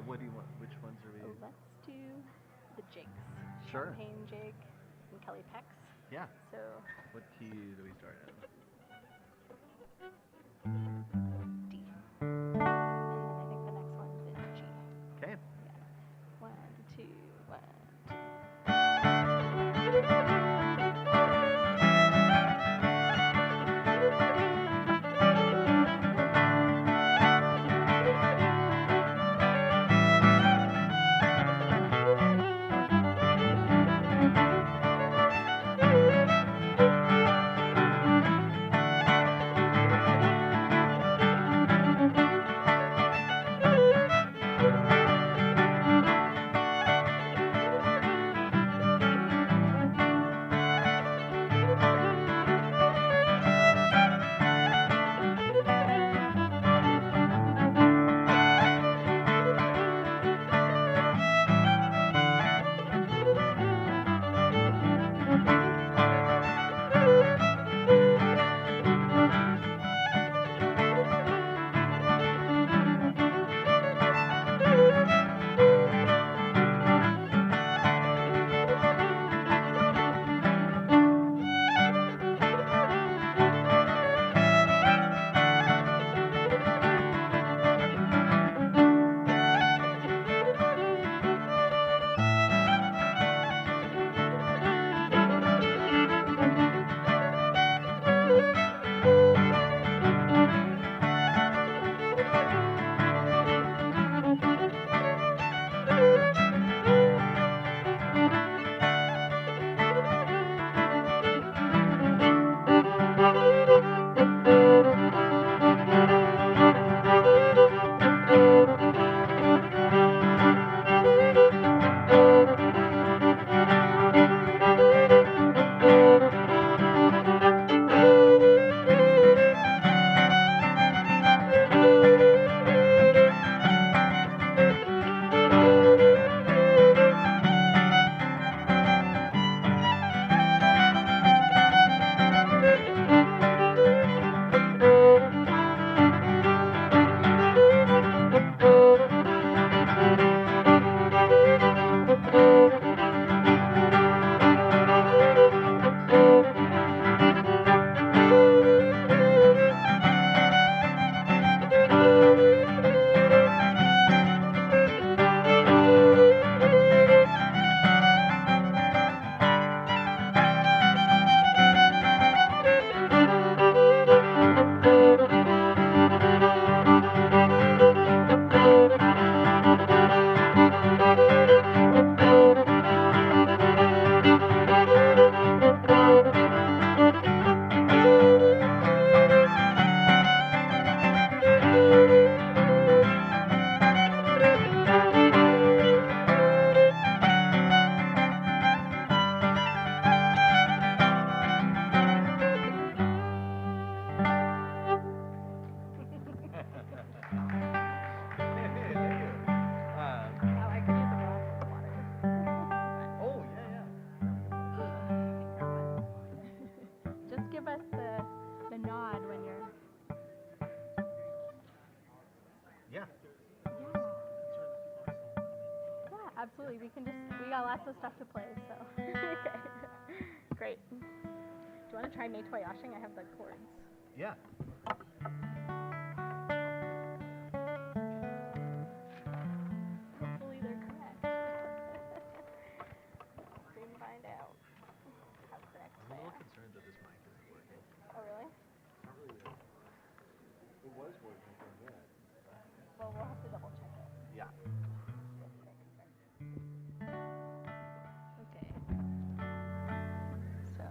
What do you want? Which ones are we? Let's do the jigs. Sure. Champagne jig and Kelly Peck's. Yeah. So. What key do we start at? D. And then I think the next one's in G. Okay. Yeah. 1, 2, 1, 2. Absolutely, we got lots of stuff to play, so. Okay. Great. Do you want to try Mei Toyashing? I have the chords. Yeah. It was working for a bit. Well, we'll have to double check it. Yeah. Okay. So.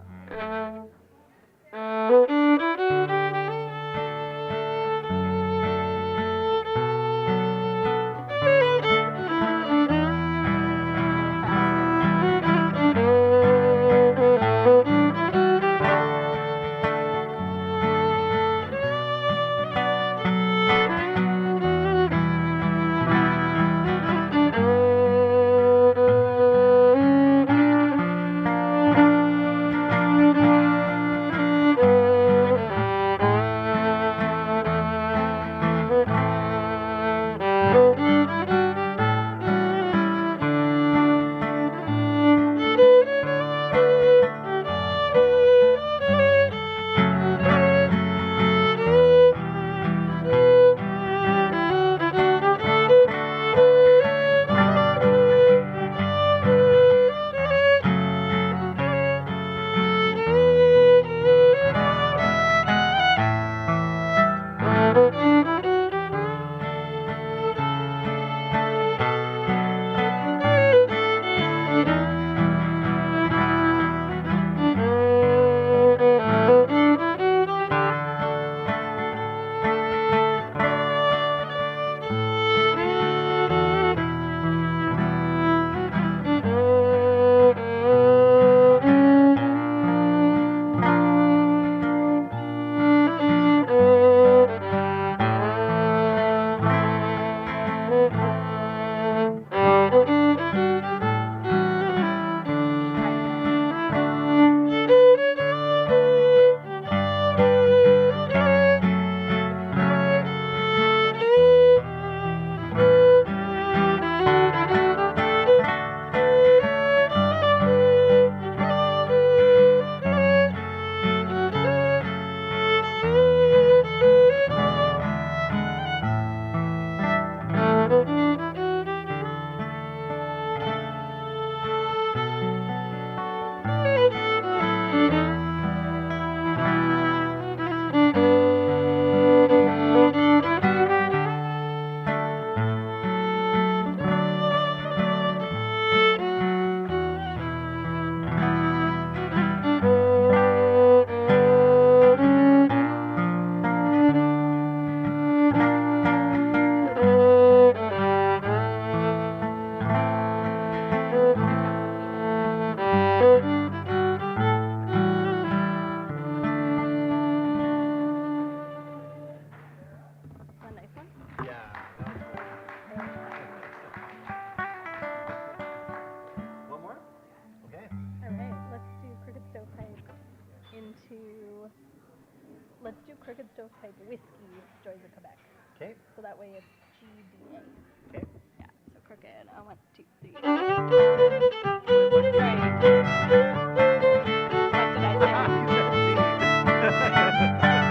Let's do Crooked Stovepipe Whiskey, Joys of Quebec. Okay. So that way it's GDA. Okay. Yeah, so crooked. 1, 2, 3. What Sorry. What did I say?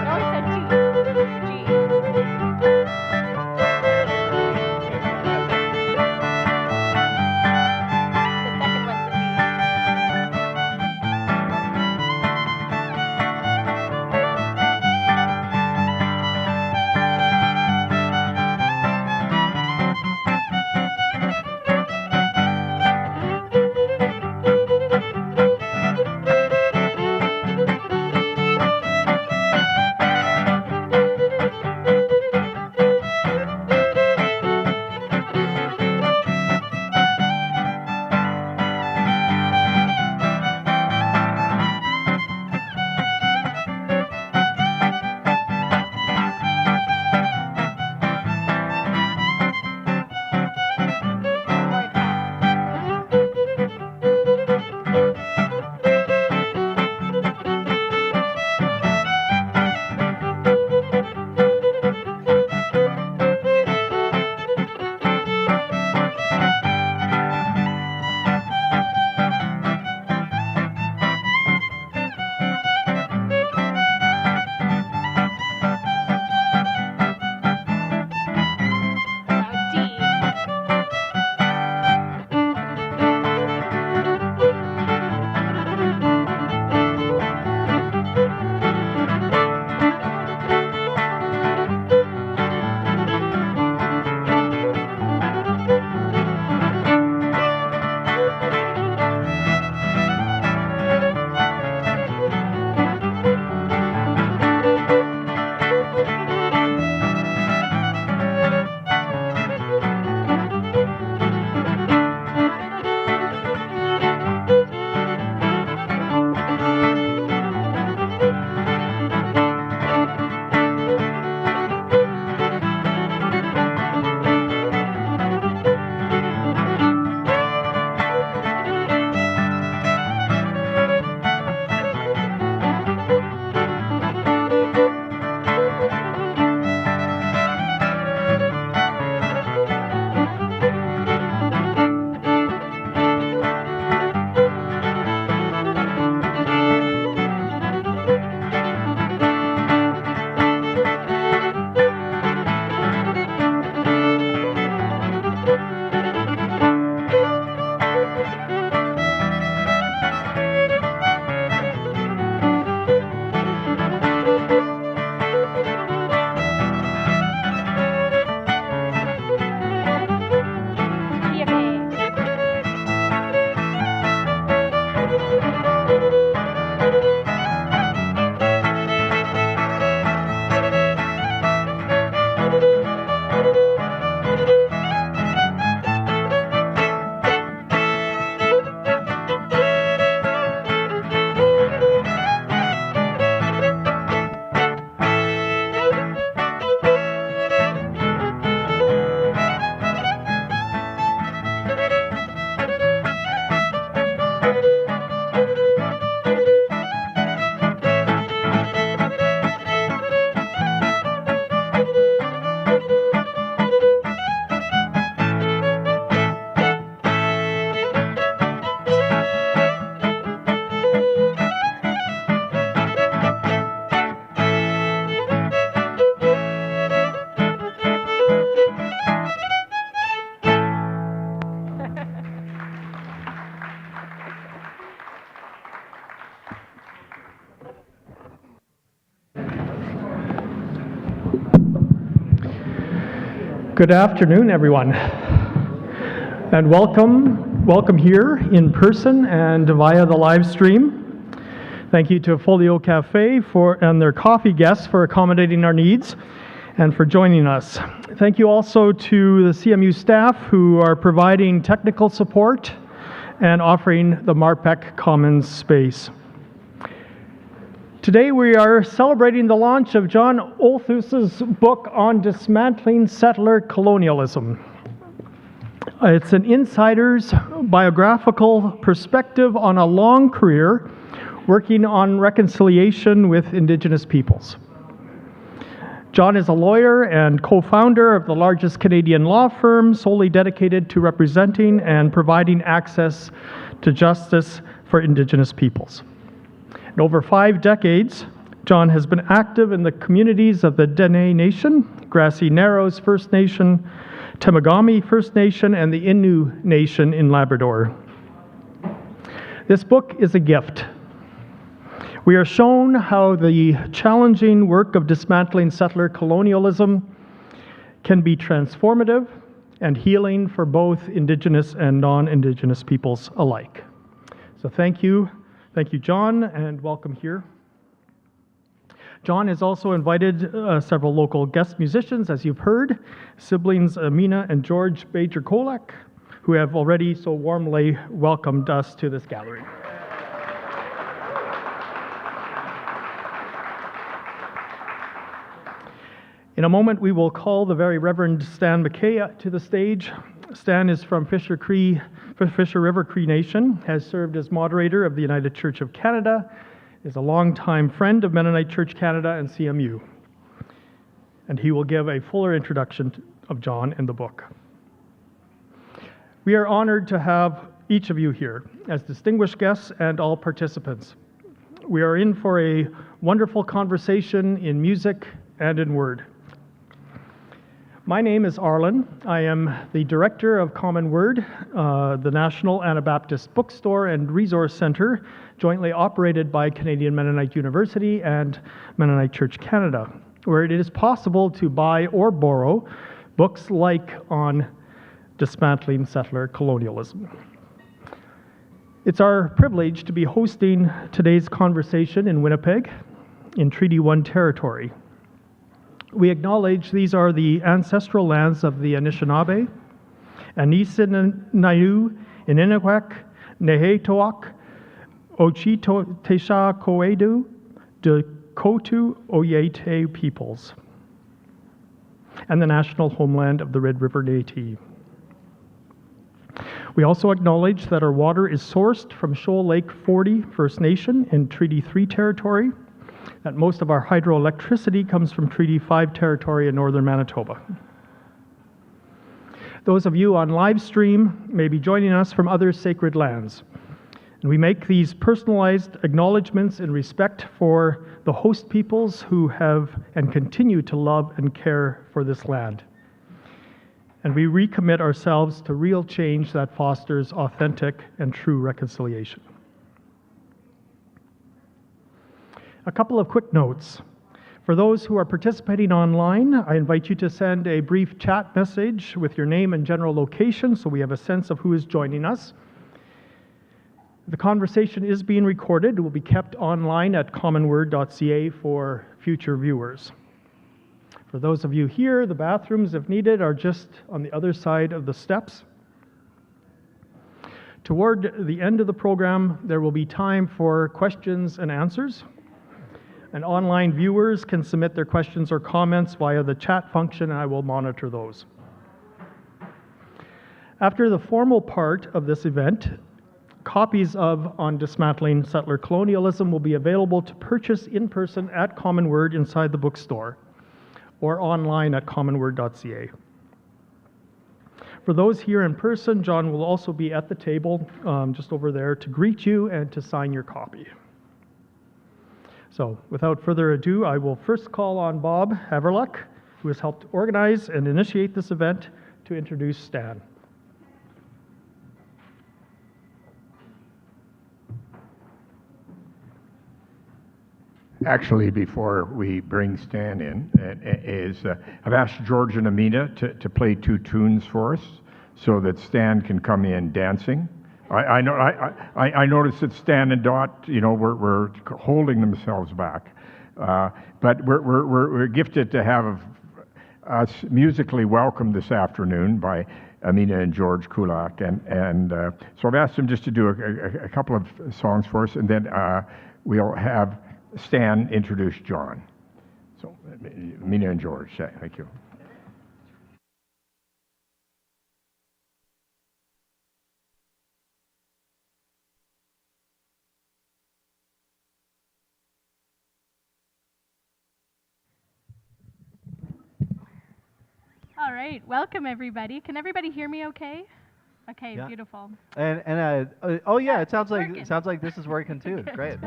No, it said G. The second one's a D. Good afternoon, everyone, and welcome here in person and via the live stream. Thank you to Folio Cafe and their coffee guests for accommodating our needs and for joining us. Thank you also to the CMU staff who are providing technical support and offering the Marpec Commons space. Today we are celebrating the launch of John Olthuis' book on dismantling settler colonialism. It's an insider's biographical perspective on a long career working on reconciliation with Indigenous peoples. John is a lawyer and co-founder of the largest Canadian law firm solely dedicated to representing and providing access to justice for Indigenous peoples. In over 5 decades, John has been active in the communities of the Dene Nation, Grassy Narrows First Nation, Temagami First Nation, and the Innu Nation in Labrador. This book is a gift. We are shown how the challenging work of dismantling settler colonialism can be transformative and healing for both Indigenous and non-Indigenous peoples alike. So thank you. Thank you, John, and welcome here. John has also invited several local guest musicians, as you've heard, siblings Amina and George Bajer-Kolak, who have already so warmly welcomed us to this gathering. In a moment, we will call the very Reverend Stan McKay to the stage. Stan is from Fisher River Cree Nation, has served as moderator of the United Church of Canada, is a longtime friend of Mennonite Church Canada and CMU. And he will give a fuller introduction of John and the book. We are honored to have each of you here as distinguished guests and all participants. We are in for a wonderful conversation in music and in word. My name is Arlen. I am the director of Common Word, the National Anabaptist Bookstore and Resource Center, jointly operated by Canadian Mennonite University and Mennonite Church Canada, where it is possible to buy or borrow books like on dismantling settler colonialism. It's our privilege to be hosting today's conversation in Winnipeg, in Treaty 1 territory. We acknowledge these are the ancestral lands of the Anishinaabe, Anisinayu, Ininewek, Nehetoak, Ochitotesha-Coedu, Dakota Oyate peoples, and the national homeland of the Red River Métis. We also acknowledge that our water is sourced from Shoal Lake 40 First Nation in Treaty 3 territory, that most of our hydroelectricity comes from Treaty 5 territory in northern Manitoba. Those of you on live stream may be joining us from other sacred lands. And we make these personalized acknowledgements in respect for the host peoples who have and continue to love and care for this land. And we recommit ourselves to real change that fosters authentic and true reconciliation. A couple of quick notes. For those who are participating online, I invite you to send a brief chat message with your name and general location so we have a sense of who is joining us. The conversation is being recorded. It will be kept online at commonword.ca for future viewers. For those of you here, the bathrooms, if needed, are just on the other side of the steps. Toward the end of the program, there will be time for questions and answers. And online viewers can submit their questions or comments via the chat function, and I will monitor those. After the formal part of this event, copies of On Dismantling Settler Colonialism will be available to purchase in person at Common Word inside the bookstore or online at commonword.ca. For those here in person, John will also be at the table just over there to greet you and to sign your copy. So without further ado, I will first call on Bob Haverluck, who has helped organize and initiate this event, to introduce Stan. actually, before we bring Stan in, I've asked George and Amina to play 2 tunes for us so that Stan can come in dancing. I noticed that Stan and Dot, were holding themselves back. But we're gifted to have us musically welcomed this afternoon by Amina and George Kulak. And so I've asked them just to do a couple of songs for us, and then we'll have Stan introduce John. So, Amina and George, thank you. All right, welcome everybody. Can everybody hear me okay? Okay, Yeah. beautiful. And oh yeah, it sounds like working. this is working too. Great.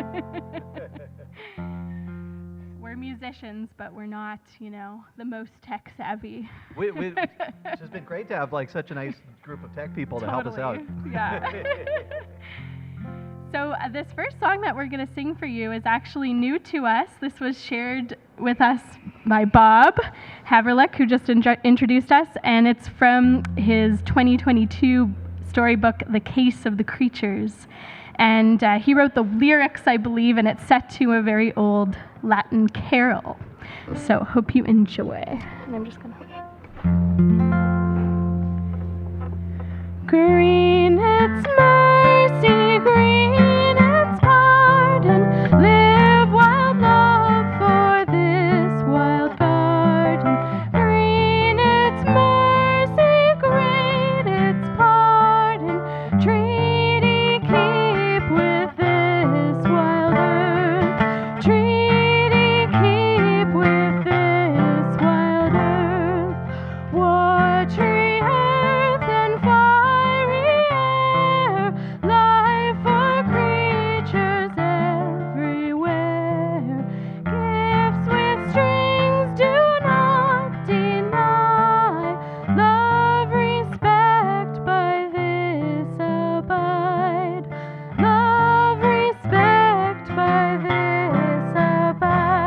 We're musicians, but we're not, the most tech savvy. It's just been great to have like such a nice group of tech people to help us out. Yeah. So this first song that we're going to sing for you is actually new to us. This was shared with us by Bob Haverlick, who just introduced us, and it's from his 2022 storybook, The Case of the Creatures. And he wrote the lyrics, I believe, and it's set to a very old Latin carol. So hope you enjoy. And I'm just going to... Green its mercy, green its pardon, live wild love for this wild garden. Green its mercy, great its pardon, treaty keep with this wild earth, treaty keep with this wild earth, watery earth and fiery air, life for creatures everywhere, gifts with strings do not deny, love respect by this abide, love respect by this abide.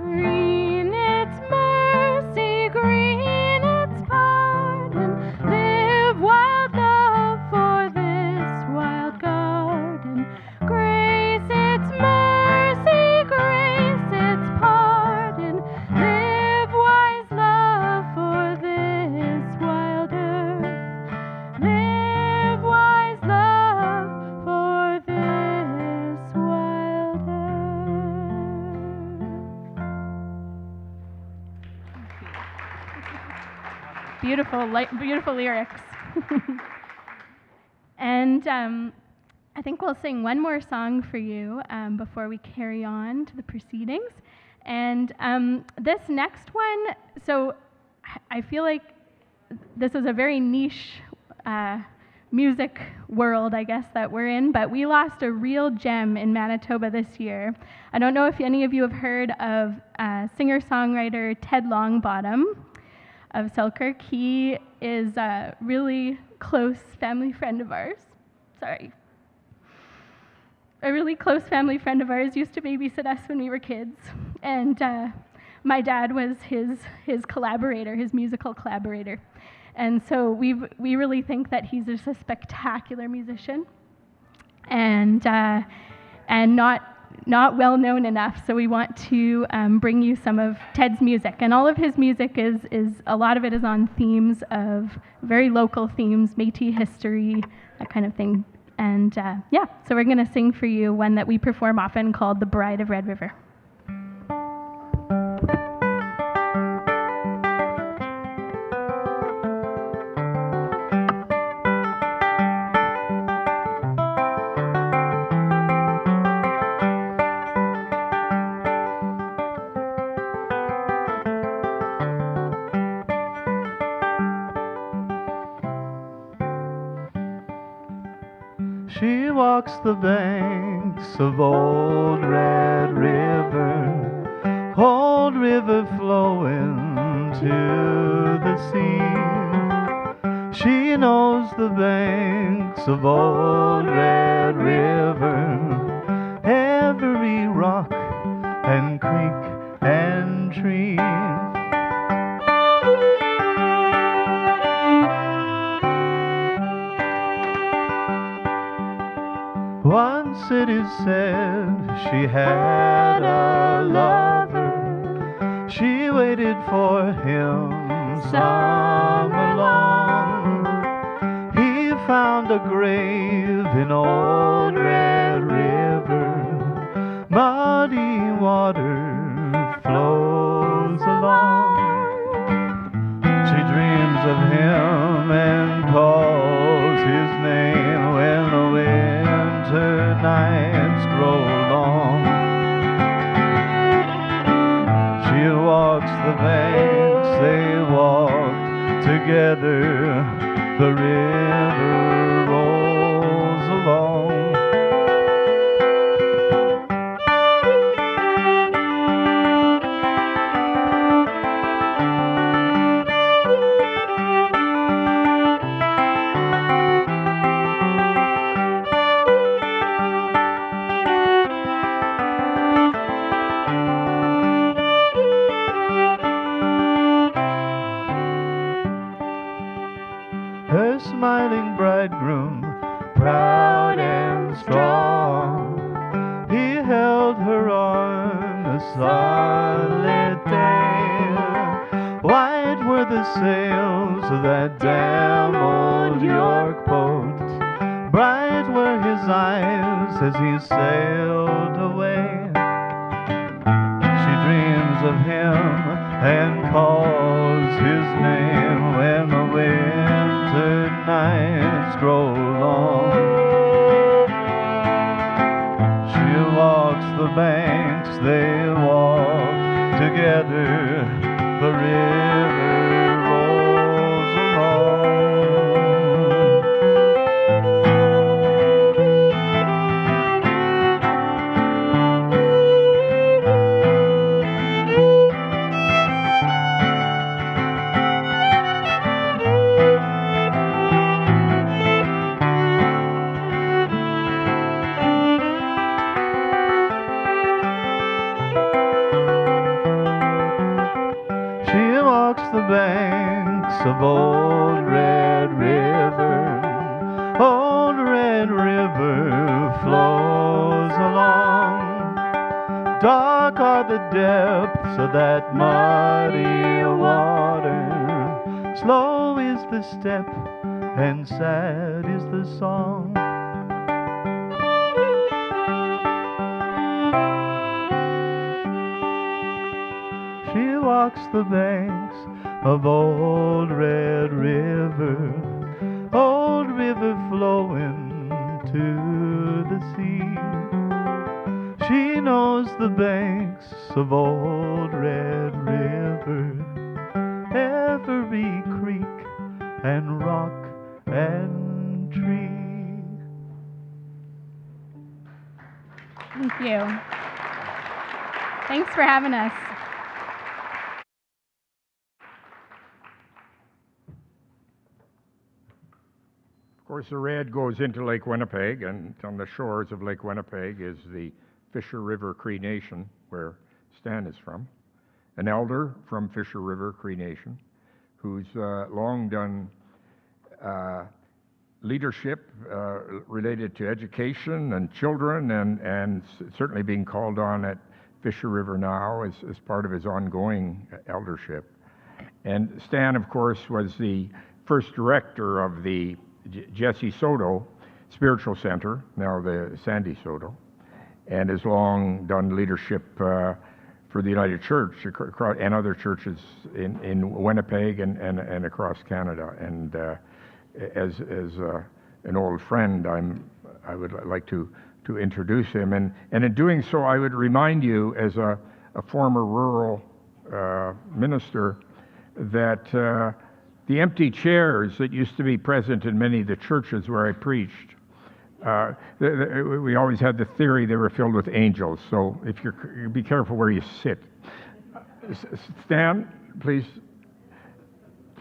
Green its mercy, green its pardon, live wild love for this wild garden. Grace its mercy, grace its pardon, live wise love for this wild earth, live wise love for this wild earth. Beautiful lyrics. And I think we'll sing one more song for you before we carry on to the proceedings. And this next one, so I feel like this is a very niche music world, I guess, that we're in, but we lost a real gem in Manitoba this year. I don't know if any of you have heard of singer-songwriter Ted Longbottom of Selkirk. He is a really close family friend of ours. A really close family friend of ours, used to babysit us when we were kids. And my dad was his collaborator, his musical collaborator. And so we really think that he's just a spectacular musician and not well known enough. So we want to bring you some of Ted's music. And all of his music is a lot of it is on themes of very local themes, Métis history, that kind of thing. And yeah, so we're going to sing for you one that we perform often called The Bride of Red River. She walks the banks of Old Red River, old river flowing to the sea. She knows the banks of Old Red River, every rock and creek and tree. Once it is said she had a lover. She waited for him summer long. He found a grave in Old Red River. Muddy water flows along. She dreams of him and calls his name when the winter nights grow long. She walks the banks, they walked together. The river rolls along. Her smiling bridegroom, proud and strong, he held her on a sunlit day. White were the sails of that damn old York boat, bright were his eyes as he sailed away. She dreams of him and calls his name when the winter nights grow long. She walks the banks, they walk together. The river rolls along. The banks of Old Red River, Old Red River flows along. Dark are the depths of that muddy water, slow is the step and sad is the song. She walks the banks of Old Red River, old river flowing to the sea. She knows the banks of Old Red River, every creek and rock and tree. Thank you. Thanks for having us. Of course, the red goes into Lake Winnipeg, and on the shores of Lake Winnipeg is the Fisher River Cree Nation, where Stan is from, an elder from Fisher River Cree Nation, who's long done leadership related to education and children, and certainly being called on at Fisher River now as part of his ongoing eldership. And Stan, of course, was the first director of the Jesse Soto Spiritual Center, now the Sandy Soto, and has long done leadership for the United Church and other churches in Winnipeg and across Canada. And as an old friend, I would like to introduce him. And in doing so, I would remind you, as a former rural minister, that the empty chairs that used to be present in many of the churches where I preached We always had the theory they were filled with angels. So if you be careful where you sit. Stan, please.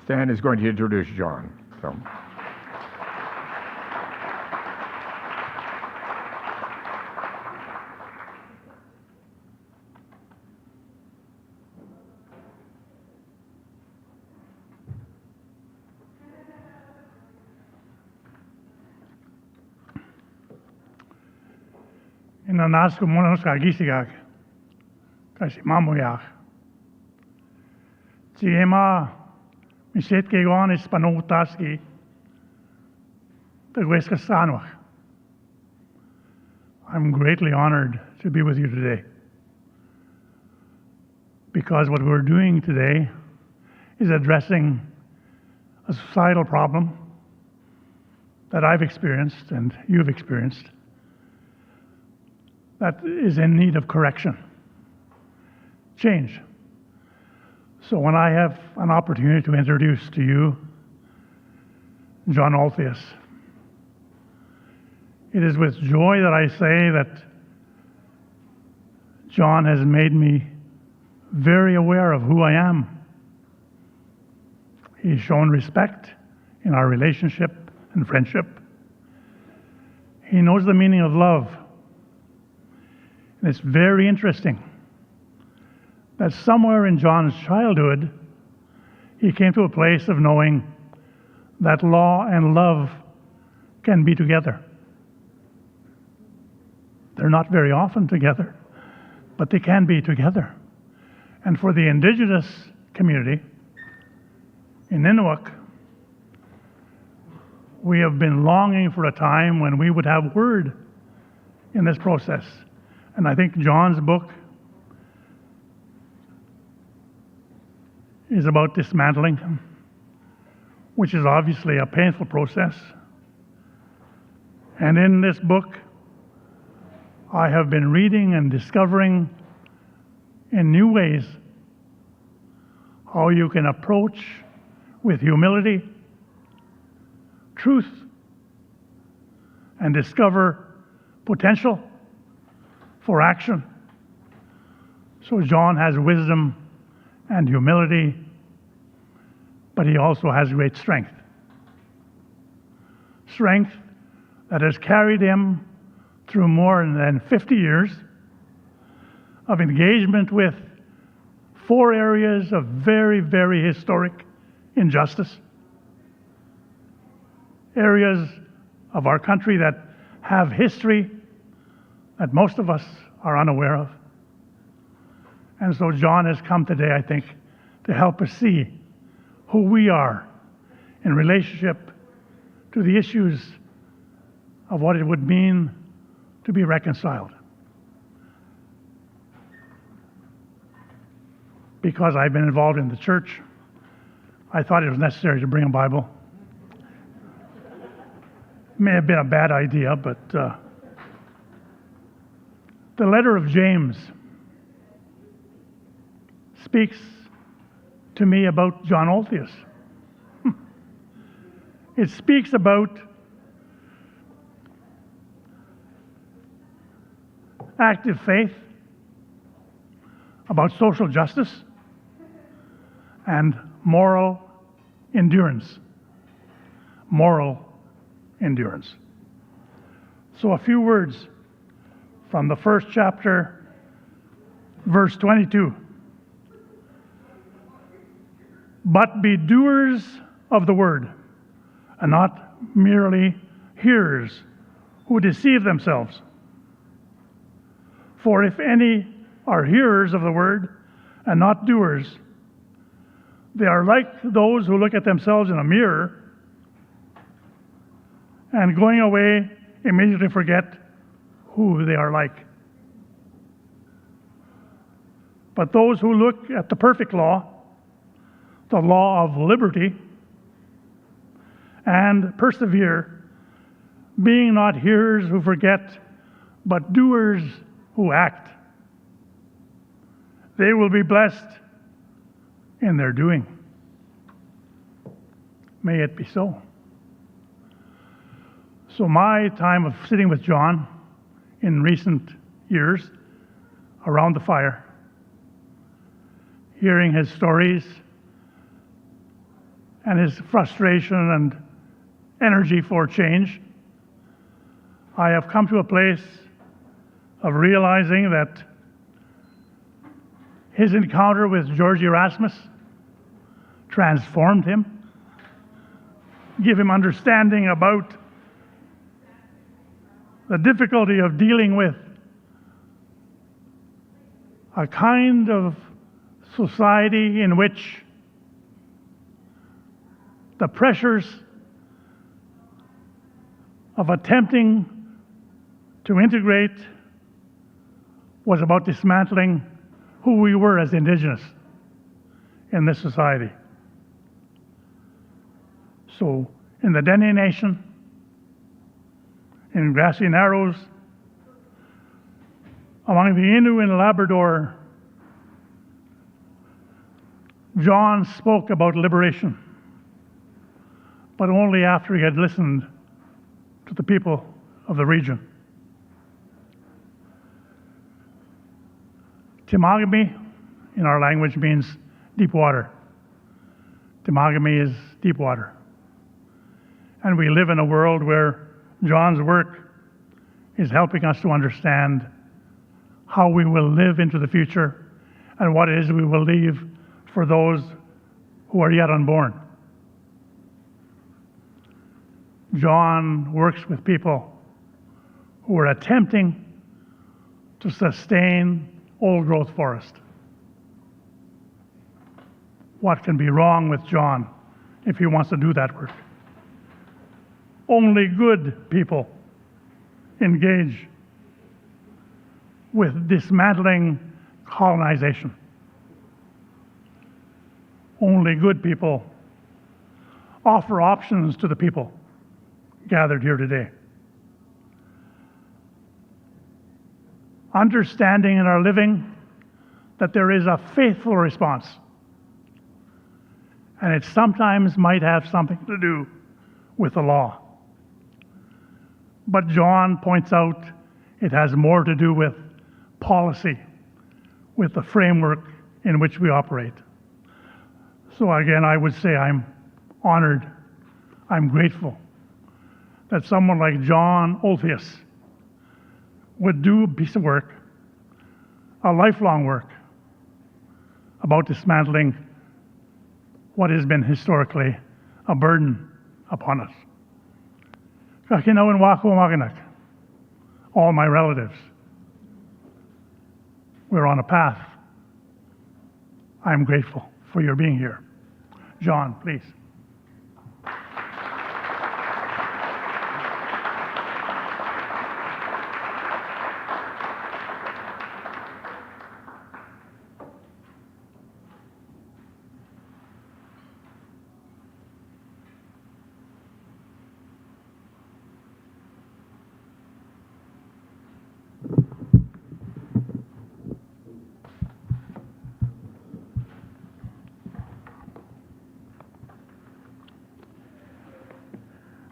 Stan is going to introduce John. So. In der nas komunos kagisigak kasi mamoyak. Tiema miset kegon is panotaski the Westkasanwach. I'm greatly honored to be with you today, because what we're doing today is addressing a societal problem that I've experienced and you've experienced that is in need of correction, change. So when I have an opportunity to introduce to you John Olthuis, it is with joy that I say that John has made me very aware of who I am. He's shown respect in our relationship and friendship. He knows the meaning of love. And it's very interesting that somewhere in John's childhood, he came to a place of knowing that law and love can be together. They're not very often together, but they can be together. And for the Indigenous community in Nunavut, we have been longing for a time when we would have word in this process. And I think John's book is about dismantling, which is obviously a painful process. And in this book, I have been reading and discovering in new ways how you can approach with humility, truth, and discover potential for action. So John has wisdom and humility, but he also has great strength. Strength that has carried him through more than 50 years of engagement with 4 areas of very, very historic injustice. Areas of our country that have history that most of us are unaware of. And so John has come today, I think, to help us see who we are in relationship to the issues of what it would mean to be reconciled. Because I've been involved in the church, I thought it was necessary to bring a Bible. May have been a bad idea, but the letter of James speaks to me about John Olthuis. It speaks about active faith, about social justice, and moral endurance. Moral endurance. So a few words from the first chapter, verse 22. But be doers of the word, and not merely hearers who deceive themselves. For if any are hearers of the word and not doers, they are like those who look at themselves in a mirror and going away immediately forget who they are like. But those who look at the perfect law, the law of liberty, and persevere, being not hearers who forget, but doers who act, they will be blessed in their doing. May it be so. So my time of sitting with John in recent years around the fire, hearing his stories and his frustration and energy for change, I have come to a place of realizing that his encounter with George Erasmus transformed him, give him understanding about the difficulty of dealing with a kind of society in which the pressures of attempting to integrate was about dismantling who we were as Indigenous in this society. So in the Dene Nation, in Grassy Narrows, among the Innu in Labrador, John spoke about liberation, but only after he had listened to the people of the region. Timagami in our language means deep water. Timagami is deep water. And we live in a world where John's work is helping us to understand how we will live into the future and what it is we will leave for those who are yet unborn. John works with people who are attempting to sustain old growth forest. What can be wrong with John if he wants to do that work? Only good people engage with dismantling colonization. Only good people offer options to the people gathered here today. Understanding in our living that there is a faithful response, and it sometimes might have something to do with the law. But John points out it has more to do with policy, with the framework in which we operate. So again, I would say I'm honored, I'm grateful that someone like John Olthuis would do a piece of work, a lifelong work, about dismantling what has been historically a burden upon us. Kakinaw and Wakuwamakinak, all my relatives, we're on a path. I'm grateful for your being here. John, please.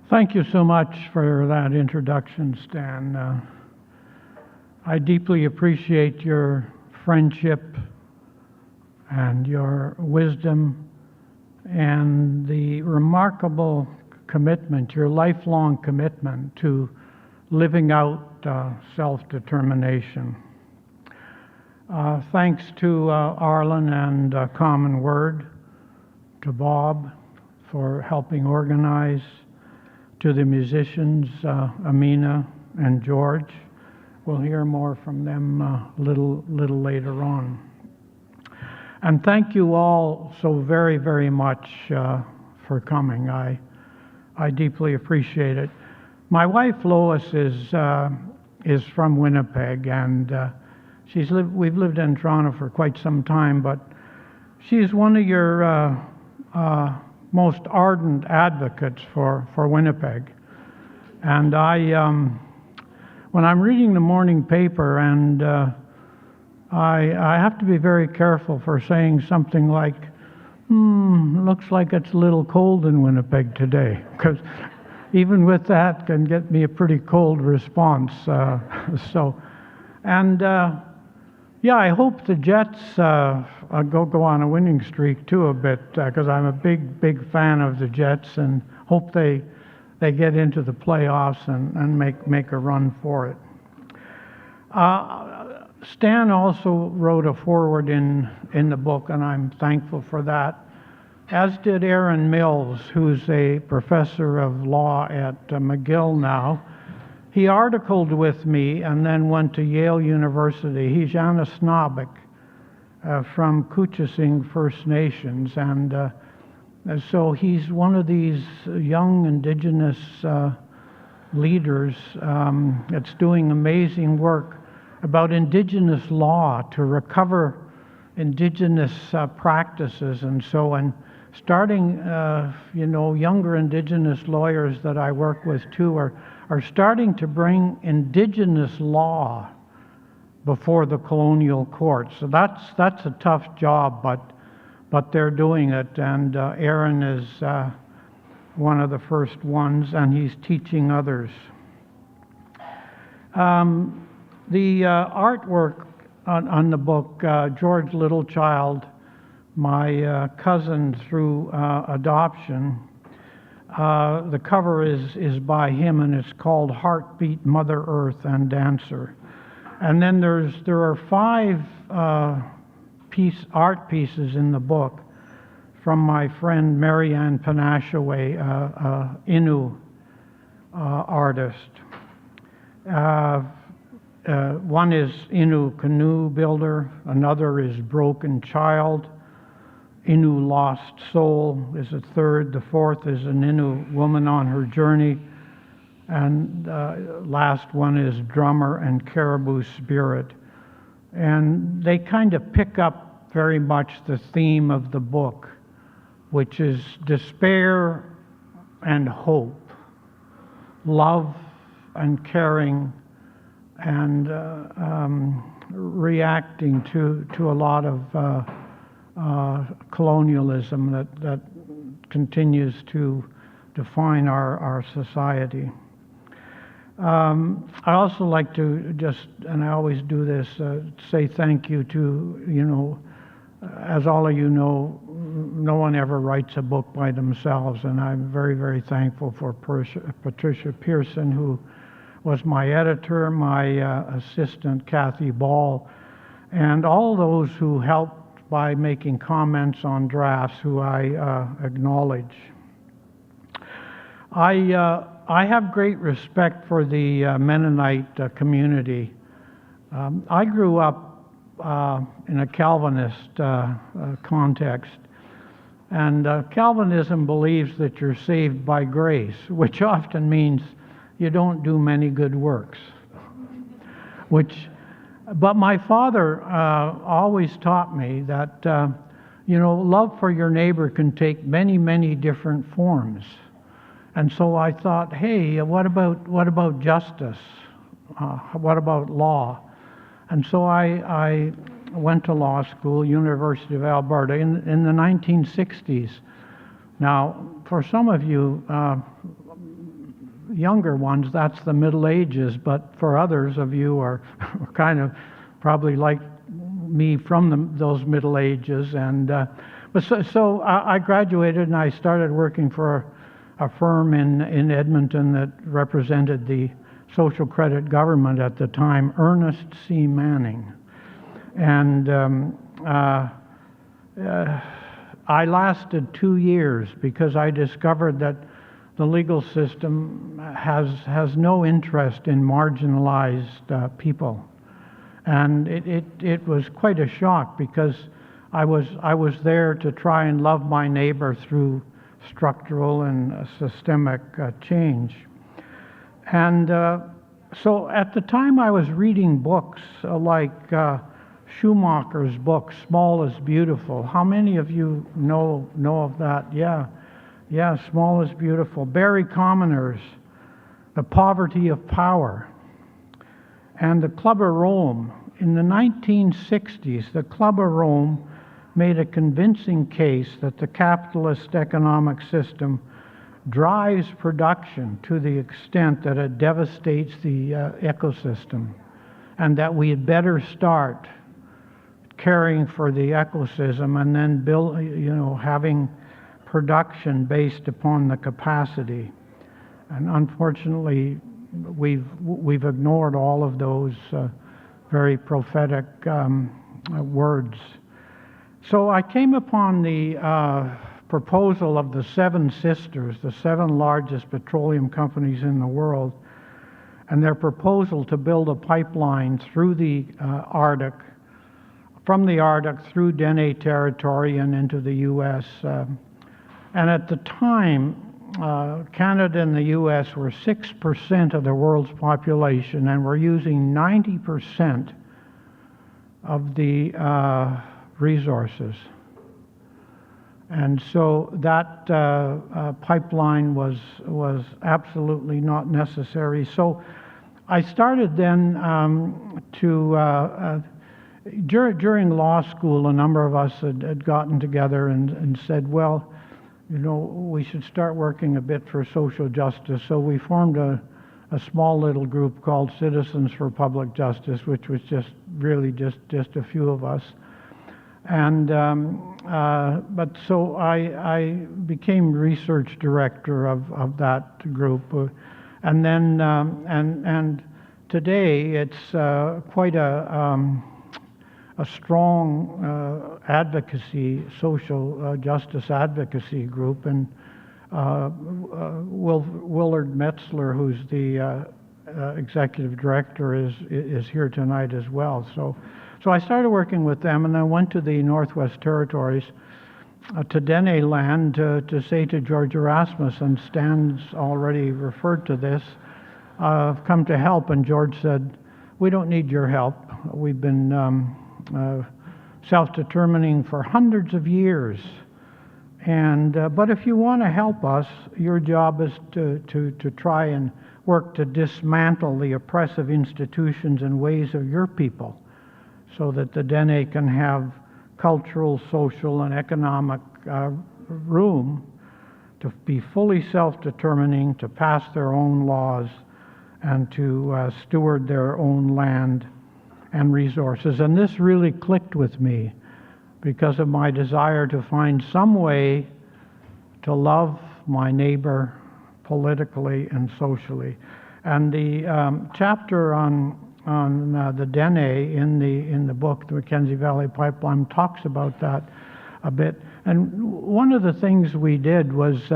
Thank you so much for that introduction, Stan. I deeply appreciate your friendship and your wisdom and the remarkable commitment, your lifelong commitment to living out self-determination. Thanks to Arlen and Common Word, to Bob for helping organize, to the musicians, Amina and George. We'll hear more from them a little later on. And thank you all so very, very much for coming. I deeply appreciate it. My wife Lois is from Winnipeg, and we've lived in Toronto for quite some time, but she's one of your most ardent advocates for Winnipeg. And when I'm reading the morning paper, and I have to be very careful for saying something like, looks like it's a little cold in Winnipeg today, because even with that, can get me a pretty cold response. Yeah, I hope the Jets go on a winning streak too a bit, because I'm a big fan of the Jets, and hope they get into the playoffs and make a run for it. Stan also wrote a foreword in the book, and I'm thankful for that, as did Aaron Mills, who's a professor of law at McGill now. He articled with me and then went to Yale University. He's Anishinaabeg from Kuchasing First Nations, and so he's one of these young Indigenous leaders that's doing amazing work about Indigenous law to recover Indigenous practices, and so on. Starting, younger Indigenous lawyers that I work with too are starting to bring Indigenous law before the colonial courts. So that's a tough job, but they're doing it, and Aaron is one of the first ones, and he's teaching others. The artwork on the book, George Littlechild, my cousin through adoption, the cover is by him, and it's called Heartbeat, Mother Earth, and Dancer. And then there are 5 art pieces in the book from my friend Marianne Panashaway, Innu artist. One is Innu Canoe Builder, another is Broken Child, Innu Lost Soul is a third, the fourth is an Innu Woman on Her Journey, and last one is Drummer and Caribou Spirit. And they kind of pick up very much the theme of the book, which is despair and hope, love and caring, and reacting to a lot of colonialism that continues to define our society. I also like to just, and I always do this, say thank you to, as all of you know, no one ever writes a book by themselves, and I'm very, very thankful for Patricia Pearson, who was my editor, my assistant, Kathy Ball, and all those who helped by making comments on drafts, who I acknowledge. I have great respect for the Mennonite community. I grew up in a Calvinist context, and Calvinism believes that you're saved by grace, which often means you don't do many good works. But my father always taught me that love for your neighbor can take many, many different forms. And so I thought, hey, what about justice? What about law? And so I went to law school, University of Alberta, in the 1960s. Now, for some of you younger ones, that's the Middle Ages, but for others of you are kind of probably like me from those Middle Ages. And so I graduated, and I started working for a firm in Edmonton that represented the social credit government at the time, Ernest C. Manning. And I lasted 2 years because I discovered that the legal system has no interest in marginalized people. And it was quite a shock, because I was there to try and love my neighbor through structural and systemic change. And so at the time I was reading books like Schumacher's book, Small is Beautiful. How many of you know of that? Yeah, Small is Beautiful. Barry Commoner's The Poverty of Power. And the Club of Rome. In the 1960s, the Club of Rome made a convincing case that the capitalist economic system drives production to the extent that it devastates the ecosystem, and that we had better start caring for the ecosystem and then build, having production based upon the capacity. And unfortunately, we've ignored all of those very prophetic words. So I came upon the proposal of the Seven Sisters, the 7 largest petroleum companies in the world, and their proposal to build a pipeline through the Arctic, from the Arctic through Dene territory and into the U.S. And at the time, Canada and the U.S. were 6% of the world's population, and were using 90% of the resources. And so that pipeline was absolutely not necessary. So I started then during law school, a number of us had gotten together and said, well, we should start working a bit for social justice. So we formed a small little group called Citizens for Public Justice, which was just a few of us. And but so I became research director of that group, and then and today it's quite a strong advocacy, social justice advocacy group, and Willard Metzler, who's the executive director, is here tonight as well. So I started working with them, and I went to the Northwest Territories, to Dene land, to say to George Erasmus, and Stan's already referred to this, I've come to help. And George said, we don't need your help. We've been self-determining for hundreds of years. And but if you want to help us, your job is to try and work to dismantle the oppressive institutions and ways of your people, so that the Dene can have cultural, social, and economic room to be fully self-determining, to pass their own laws, and to steward their own land and resources. And this really clicked with me because of my desire to find some way to love my neighbor politically and socially. And the chapter on the Dene in the book, the Mackenzie Valley Pipeline, talks about that a bit. And one of the things we did was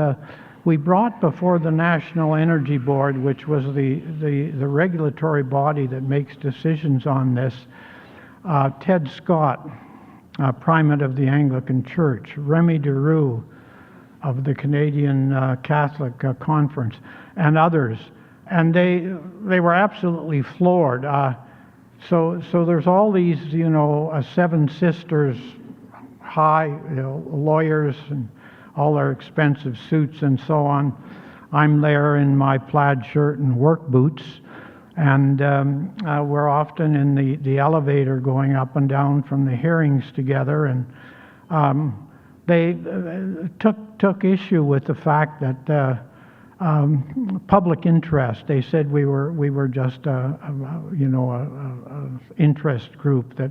we brought before the National Energy Board, which was the regulatory body that makes decisions on this, Ted Scott, Primate of the Anglican Church, Remy DeRue of the Canadian Catholic Conference, and others. And they were absolutely floored. So there's all these, Seven Sisters, high lawyers and all their expensive suits and so on. I'm there in my plaid shirt and work boots, and we're often in the elevator going up and down from the hearings together. And they took issue with the fact that public interest. They said we were just a interest group that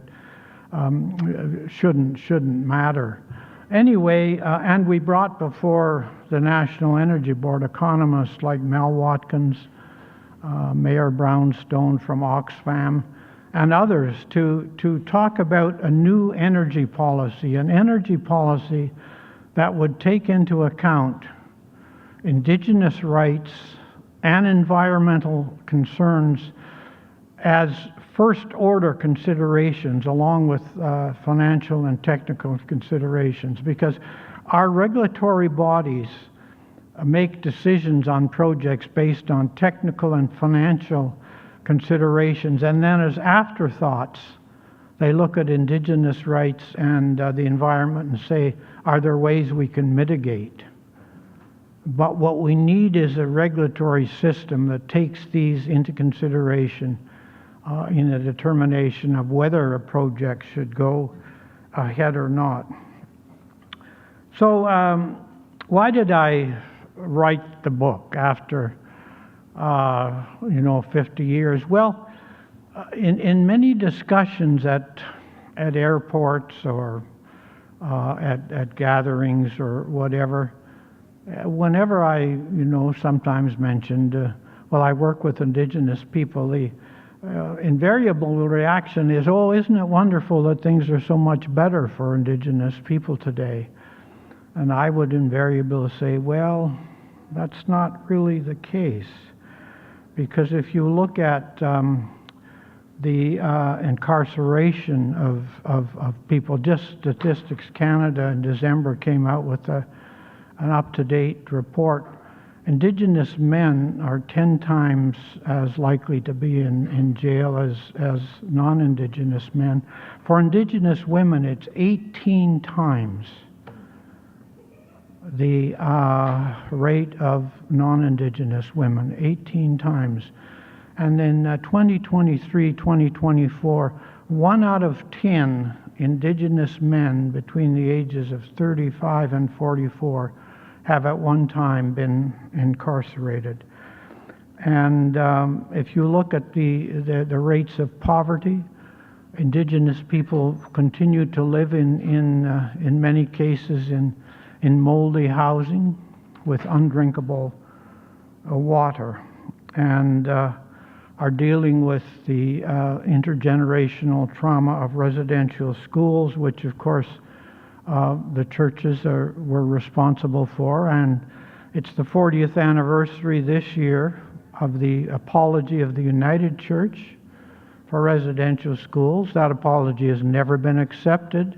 shouldn't matter. Anyway, and we brought before the National Energy Board economists like Mel Watkins, Mayor Brownstone from Oxfam, and others to talk about a new energy policy, an energy policy that would take into account Indigenous rights and environmental concerns as first-order considerations, along with financial and technical considerations, because our regulatory bodies make decisions on projects based on technical and financial considerations, and then as afterthoughts, they look at Indigenous rights and the environment and say, are there ways we can mitigate? But what we need is a regulatory system that takes these into consideration in a determination of whether a project should go ahead or not. So why did I write the book after 50 years? Well, in many discussions at airports or at gatherings or whatever, whenever I sometimes mentioned, well, I work with Indigenous people, the invariable reaction is, oh, isn't it wonderful that things are so much better for Indigenous people today? And I would invariably say, well, that's not really the case. Because if you look at the incarceration of people, just Statistics Canada in December came out with an up-to-date report. Indigenous men are 10 times as likely to be in jail as non-Indigenous men. For Indigenous women, it's 18 times the rate of non-Indigenous women, 18 times. And in 2023, 2024, 1 out of 10 Indigenous men between the ages of 35 and 44 have at one time been incarcerated. And if you look at the rates of poverty, Indigenous people continue to live in many cases in moldy housing with undrinkable water, and are dealing with the intergenerational trauma of residential schools, which of course the churches were responsible for. And it's the 40th anniversary this year of the apology of the United Church for residential schools. That apology has never been accepted.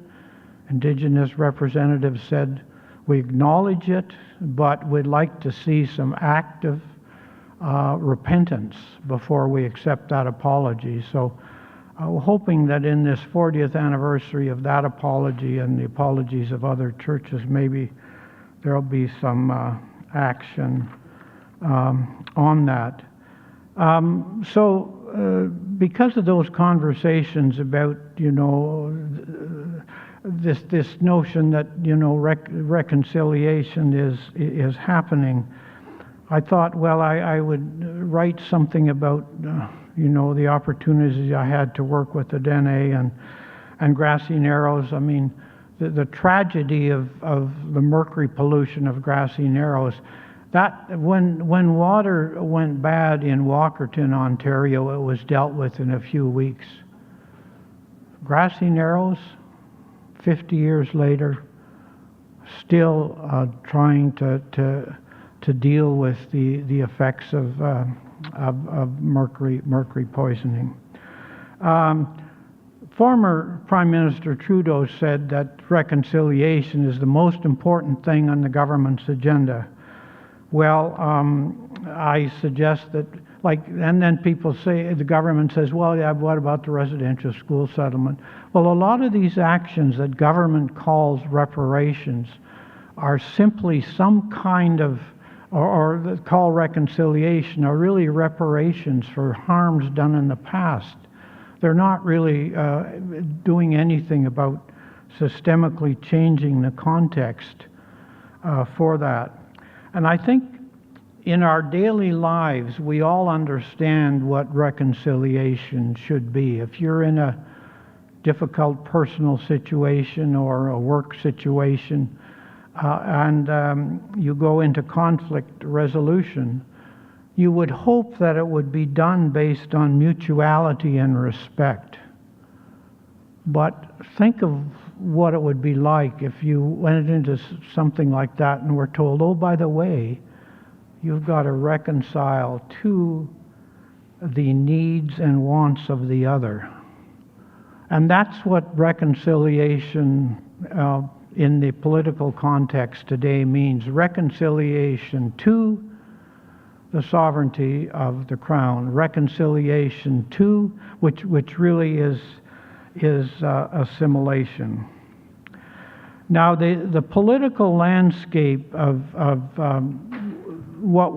Indigenous representatives said, we acknowledge it, but we'd like to see some active repentance before we accept that apology. So we're hoping that in this 40th anniversary of that apology and the apologies of other churches, maybe there'll be some action on that. Because of those conversations about, this notion that reconciliation is happening, I thought, well, I would write something about the opportunities I had to work with the Dene and Grassy Narrows. I mean, the tragedy of the mercury pollution of Grassy Narrows. That when water went bad in Walkerton, Ontario, it was dealt with in a few weeks. Grassy Narrows, 50 years later, still trying to deal with the effects of mercury poisoning. Former Prime Minister Trudeau said that reconciliation is the most important thing on the government's agenda. Well, I suggest that, and then people say, the government says, well, yeah, what about the residential school settlement? Well, a lot of these actions that government calls reparations are simply some kind of, or that call reconciliation, are really reparations for harms done in the past. They're not really doing anything about systemically changing the context for that. And I think in our daily lives, we all understand what reconciliation should be. If you're in a difficult personal situation or a work situation, and you go into conflict resolution, you would hope that it would be done based on mutuality and respect. But think of what it would be like if you went into something like that and were told, oh, by the way, you've got to reconcile to the needs and wants of the other. And that's what reconciliation in the political context today means. Reconciliation to the sovereignty of the Crown. Reconciliation to, which really is assimilation. Now, the political landscape of what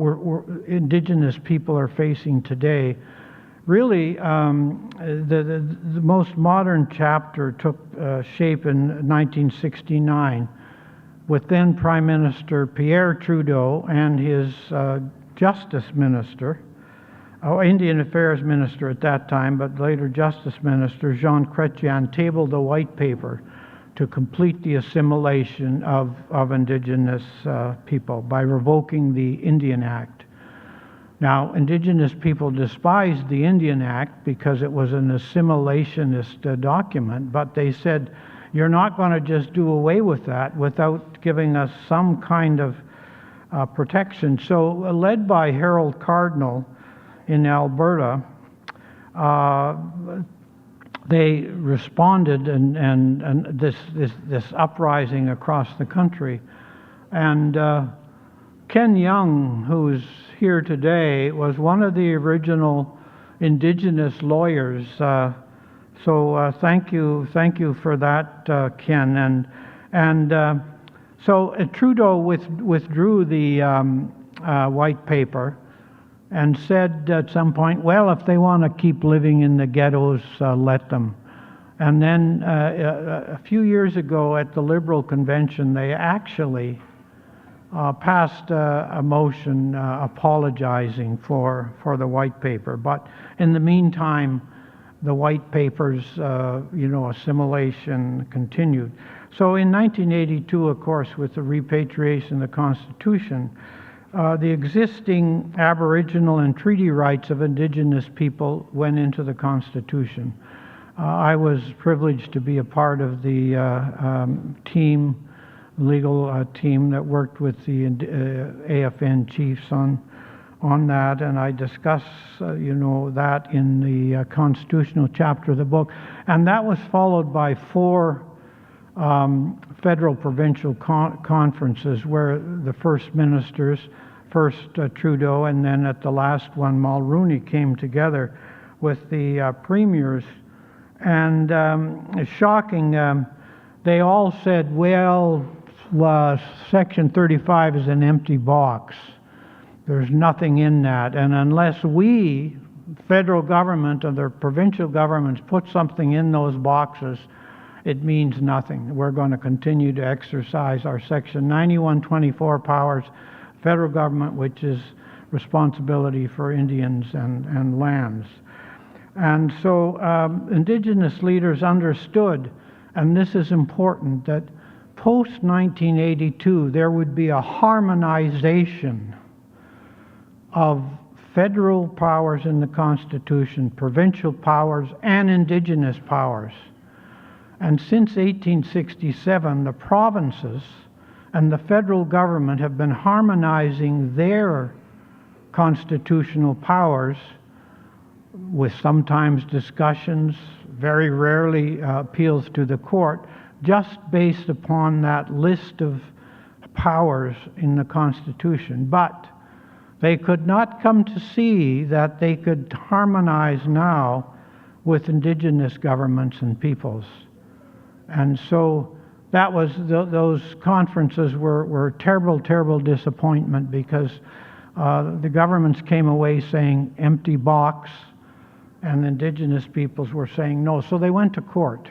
Indigenous people are facing today, really, the most modern chapter took shape in 1969 with then Prime Minister Pierre Trudeau and his Justice Minister, Indian Affairs Minister at that time, but later Justice Minister Jean Chrétien, tabled a white paper to complete the assimilation of Indigenous people by revoking the Indian Act. Now, Indigenous people despised the Indian Act because it was an assimilationist document, but they said, you're not going to just do away with that without giving us some kind of protection. So, led by Harold Cardinal in Alberta, they responded and this uprising across the country. And Ken Young, who's here today, was one of the original Indigenous lawyers. So thank you for that, Ken. So Trudeau withdrew the white paper and said at some point, well, if they want to keep living in the ghettos, let them. And then a few years ago at the Liberal Convention, they actually passed a motion apologizing for the white paper. But in the meantime, the white paper's assimilation continued. So in 1982, of course, with the repatriation of the Constitution, the existing Aboriginal and treaty rights of Indigenous people went into the Constitution. I was privileged to be a part of the legal team that worked with the AFN chiefs on that, and I discuss that in the constitutional chapter of the book. And that was followed by 4 federal provincial conferences where the first ministers, first Trudeau, and then at the last one, Mulroney, came together with the premiers. And it's shocking, they all said, well, Section 35 is an empty box. There's nothing in that. And unless we, federal government or the provincial governments, put something in those boxes, it means nothing. We're going to continue to exercise our Section 9124 powers, federal government, which is responsibility for Indians and lands. And so Indigenous leaders understood, and this is important, that post-1982 there would be a harmonization of federal powers in the Constitution, provincial powers, and Indigenous powers. And since 1867, the provinces and the federal government have been harmonizing their constitutional powers with sometimes discussions, very rarely appeals to the court, just based upon that list of powers in the Constitution. But they could not come to see that they could harmonize now with Indigenous governments and peoples. And so that was those conferences were terrible, terrible disappointment, because the governments came away saying empty box, and Indigenous peoples were saying no. So they went to court.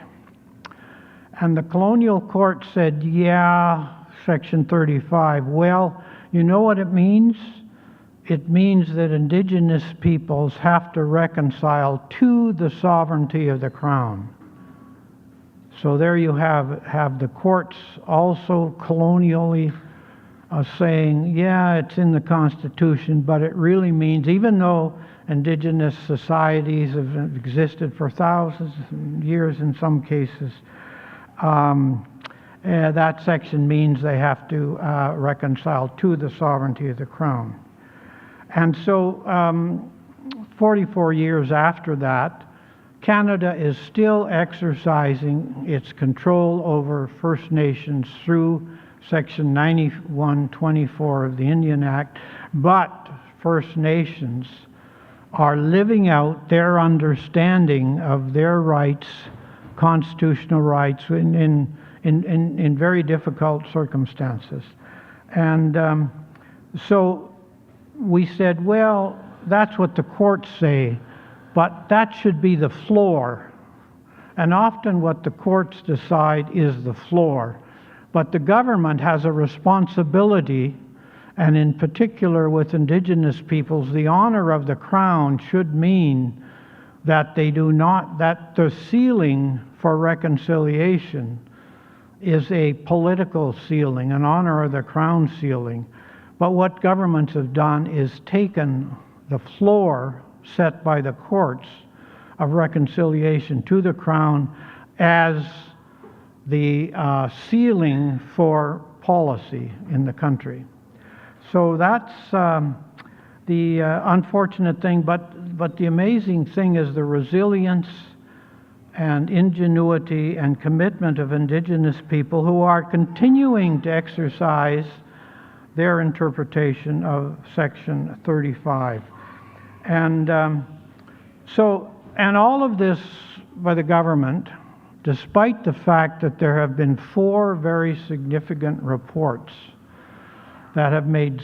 And the colonial court said, yeah, Section 35. Well, you know what it means? It means that Indigenous peoples have to reconcile to the sovereignty of the Crown. So there you have the courts also colonially saying, yeah, it's in the Constitution, but it really means, even though Indigenous societies have existed for thousands of years in some cases, that section means they have to reconcile to the sovereignty of the Crown. And so 44 years after that, Canada is still exercising its control over First Nations through Section 9124 of the Indian Act, but First Nations are living out their understanding of their rights, constitutional rights, in very difficult circumstances. And so we said, well, that's what the courts say, but that should be the floor. And often what the courts decide is the floor. But the government has a responsibility, and in particular with Indigenous peoples, the honor of the Crown should mean that that the ceiling for reconciliation is a political ceiling, an honor of the Crown ceiling. But what governments have done is taken the floor set by the courts of reconciliation to the Crown as the ceiling for policy in the country. So that's the unfortunate thing, but the amazing thing is the resilience and ingenuity and commitment of Indigenous people who are continuing to exercise their interpretation of Section 35. And and all of this by the government, despite the fact that there have been 4 very significant reports that have made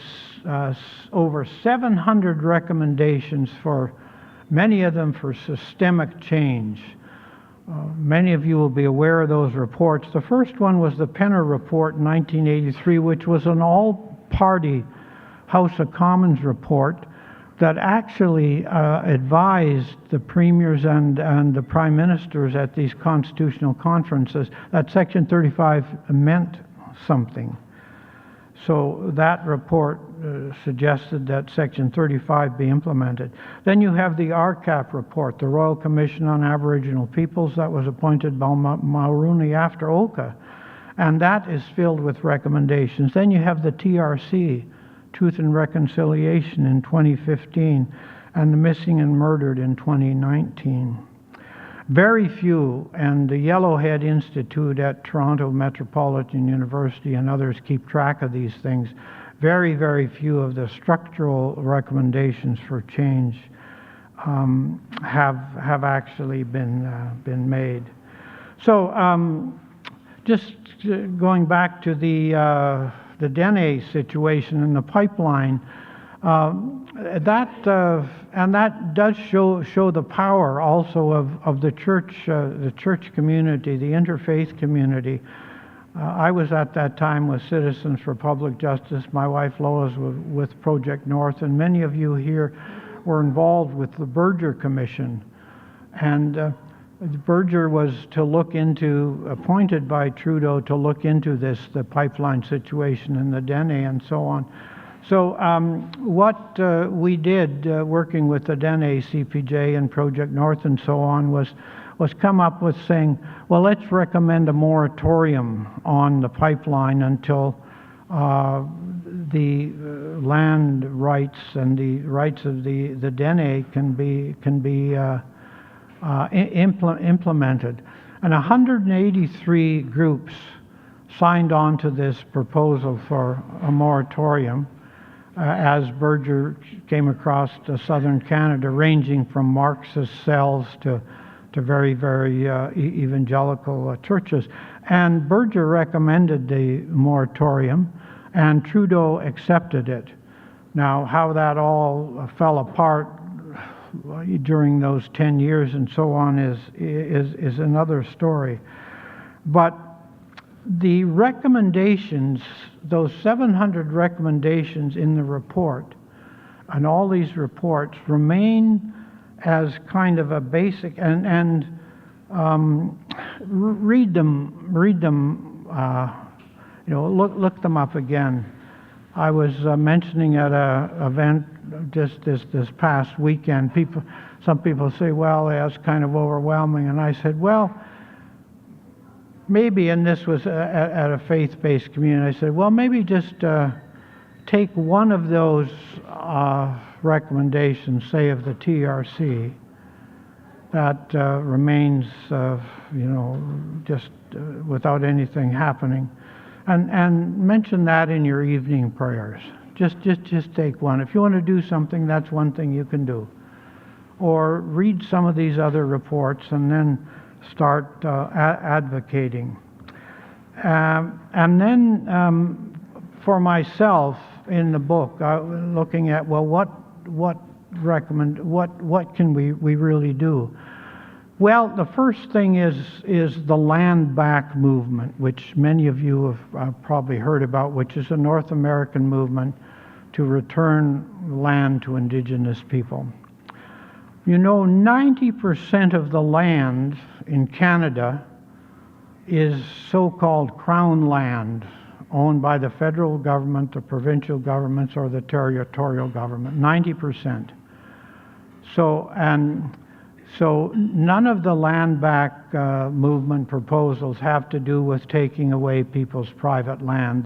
over 700 recommendations, for many of them for systemic change. Many of you will be aware of those reports. The first one was the Penner Report in 1983, which was an all-party House of Commons report that actually advised the premiers and the prime ministers at these constitutional conferences that Section 35 meant something. So that report suggested that Section 35 be implemented. Then you have the RCAP report, the Royal Commission on Aboriginal Peoples, that was appointed by Mulroney after Oka, and that is filled with recommendations. Then you have the TRC, Truth and Reconciliation, in 2015, and the Missing and Murdered in 2019. Very few, and the Yellowhead Institute at Toronto Metropolitan University and others keep track of these things. Very, very few of the structural recommendations for change have actually been made. So just going back to the Dene situation and the pipeline, and that does show the power also of the church community, the interfaith community. I was at that time with Citizens for Public Justice. My wife Lois was with Project North, and many of you here were involved with the Berger Commission. And Berger was appointed by Trudeau to look into the pipeline situation in the Dene and so on. So what we did, working with the Dene, CPJ, and Project North and so on, was come up with saying, well, let's recommend a moratorium on the pipeline until the land rights and the rights of the Dene can be implemented. And 183 groups signed on to this proposal for a moratorium as Berger came across to southern Canada, ranging from Marxist cells to very, very evangelical churches. And Berger recommended the moratorium, and Trudeau accepted it. Now, how that all fell apart during those 10 years and so on is another story. But the recommendations, those 700 recommendations in the report, and all these reports remain as kind of a basic, and read them, look them up again. I was mentioning at an event just this past weekend, some people say, well, that's kind of overwhelming, and I said, well, maybe, and this was at a faith-based community, I said, well, maybe just take one of those recommendations, say of the TRC, that remains, just without anything happening, and mention that in your evening prayers. Just take one. If you want to do something, that's one thing you can do. Or read some of these other reports and then start advocating. And then for myself in the book, looking at, well, what can we really do? Well, the first thing is the land back movement, which many of you have probably heard about, which is a North American movement to return land to Indigenous people. You know, 90% of the land in Canada is so-called Crown land, owned by the federal government, the provincial governments, or the territorial government. 90%. So none of the land back movement proposals have to do with taking away people's private land.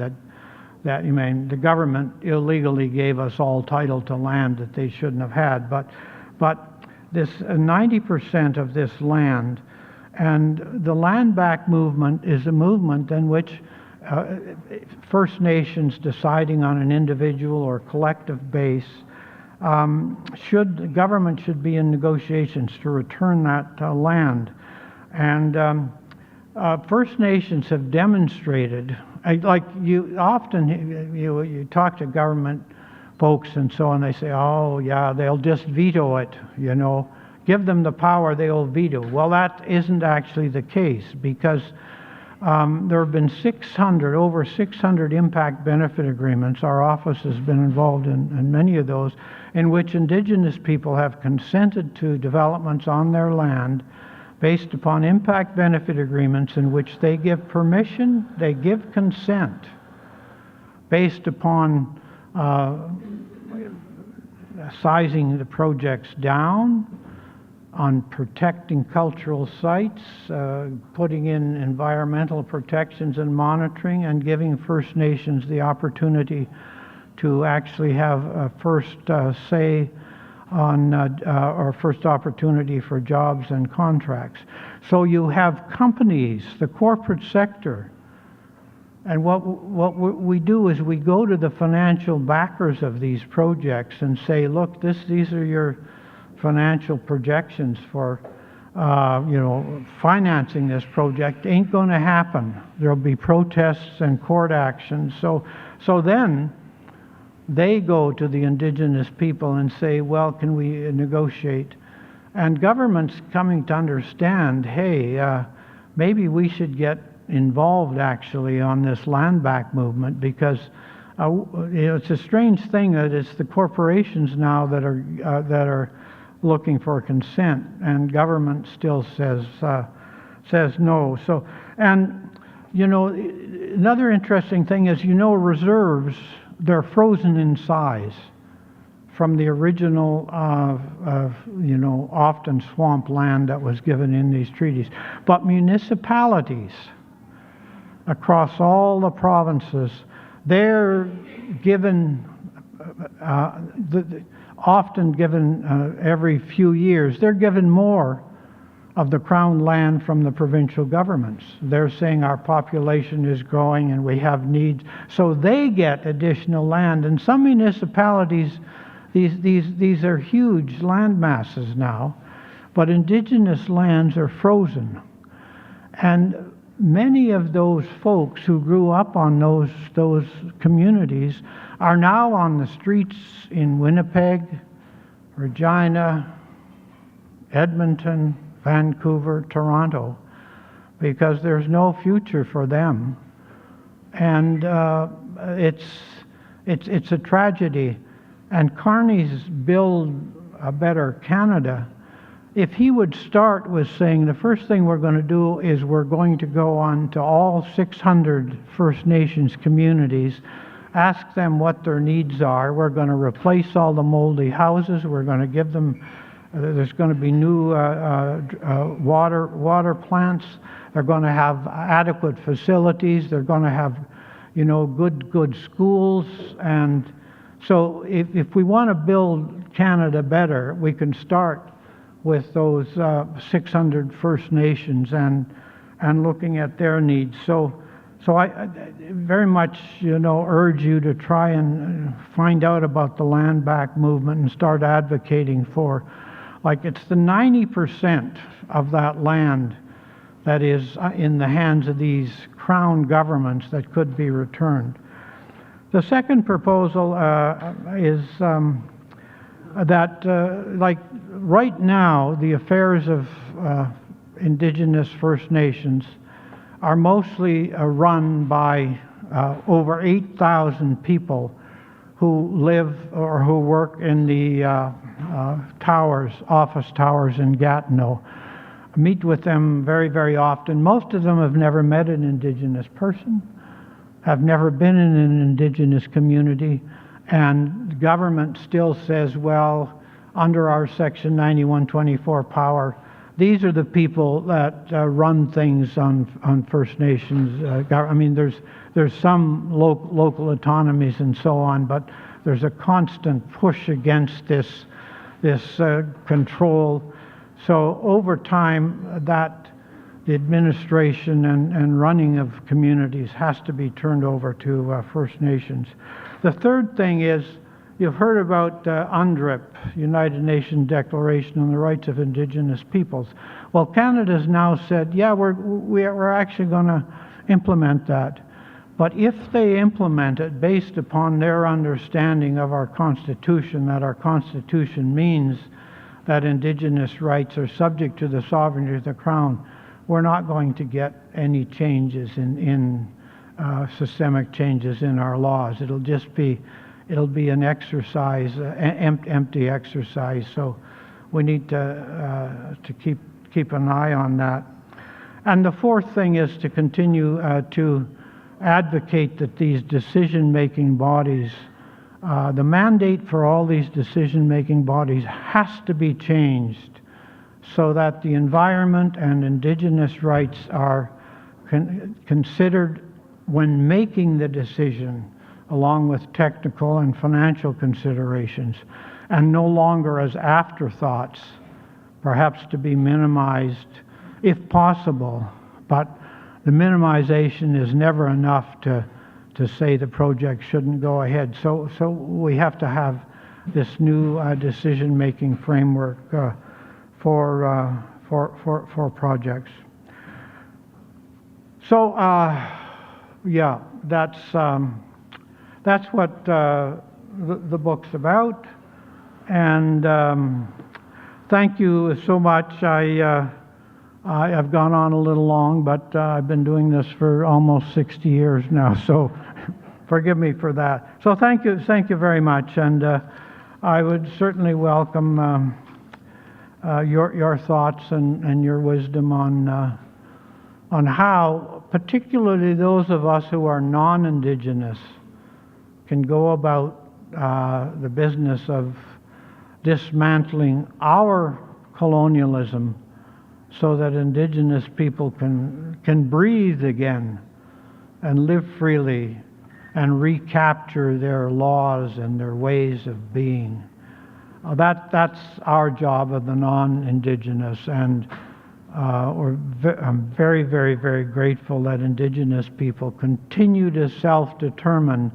That you mean the government illegally gave us all title to land that they shouldn't have had. But this 90% of this land, and the land back movement is a movement in which First Nations deciding on an individual or collective base, the government should be in negotiations to return that land. And First Nations have demonstrated, like you often you talk to government folks and so on, they say, oh yeah, they'll just veto it, you know. Give them the power, they'll veto. Well, that isn't actually the case, because there have been over 600 impact benefit agreements. Our office has been involved in many of those, in which Indigenous people have consented to developments on their land based upon impact benefit agreements in which they give permission, they give consent based upon sizing the projects down, on protecting cultural sites, putting in environmental protections and monitoring, and giving First Nations the opportunity to actually have a first say on, or first opportunity for jobs and contracts. So you have companies, the corporate sector, and what we do is we go to the financial backers of these projects and say, look, these are your financial projections for financing this project. Ain't going to happen. There'll be protests and court actions. So then they go to the Indigenous people and say, well, can we negotiate? And government's coming to understand, hey, maybe we should get involved actually on this land back movement, because it's a strange thing that it's the corporations now that are looking for consent, and government still says no. So, and another interesting thing is, reserves, they're frozen in size from the original often swamp land that was given in these treaties. But municipalities across all the provinces, they're given often given every few years, they're given more of the Crown land from the provincial governments. They're saying our population is growing and we have needs, so they get additional land. And some municipalities, these are huge land masses now, but Indigenous lands are frozen. And many of those folks who grew up on those communities are now on the streets in Winnipeg, Regina, Edmonton, Vancouver, Toronto, because there's no future for them. And it's a tragedy. And Carney's Build a Better Canada, if he would start with saying, the first thing we're going to do is we're going to go on to all 600 First Nations communities, ask them what their needs are. We're going to replace all the moldy houses. We're going to give them, there's going to be new water plants. They're going to have adequate facilities. They're going to have, good schools. And so if we want to build Canada better, we can start with those 600 First Nations and looking at their needs. So I very much, urge you to try and find out about the land back movement and start advocating for, like, it's the 90% of that land that is in the hands of these Crown governments that could be returned. The second proposal is that, like right now, the affairs of Indigenous First Nations are mostly run by over 8,000 people who live or who work in the office towers in Gatineau. I meet with them very, very often. Most of them have never met an Indigenous person, have never been in an Indigenous community, and the government still says, well, under our Section 9124 power, these are the people that run things on First Nations. I mean, there's some local autonomies and so on, but there's a constant push against this control. So over time, that the administration and running of communities has to be turned over to First Nations. The third thing is, you've heard about UNDRIP, United Nations Declaration on the Rights of Indigenous Peoples. Well, Canada's now said, yeah, we're actually going to implement that. But if they implement it based upon their understanding of our Constitution, that our Constitution means that Indigenous rights are subject to the sovereignty of the Crown, we're not going to get any changes in systemic changes in our laws. It'll be an exercise, empty exercise. So we need to keep an eye on that. And the fourth thing is to continue to advocate that these decision-making bodies, the mandate for all these decision-making bodies has to be changed so that the environment and Indigenous rights are considered when making the decision, along with technical and financial considerations, and no longer as afterthoughts, perhaps to be minimized if possible. But the minimization is never enough to say the project shouldn't go ahead. So we have to have this new decision-making framework for projects. So yeah, that's what the book's about. And thank you so much. I've gone on a little long, but I've been doing this for almost 60 years now, so forgive me for that. So thank you very much, and I would certainly welcome your thoughts and your wisdom on how, particularly those of us who are non-Indigenous, can go about the business of dismantling our colonialism so that Indigenous people can breathe again and live freely and recapture their laws and their ways of being. That's our job of the non-Indigenous, and I'm very, very, very grateful that Indigenous people continue to self-determine,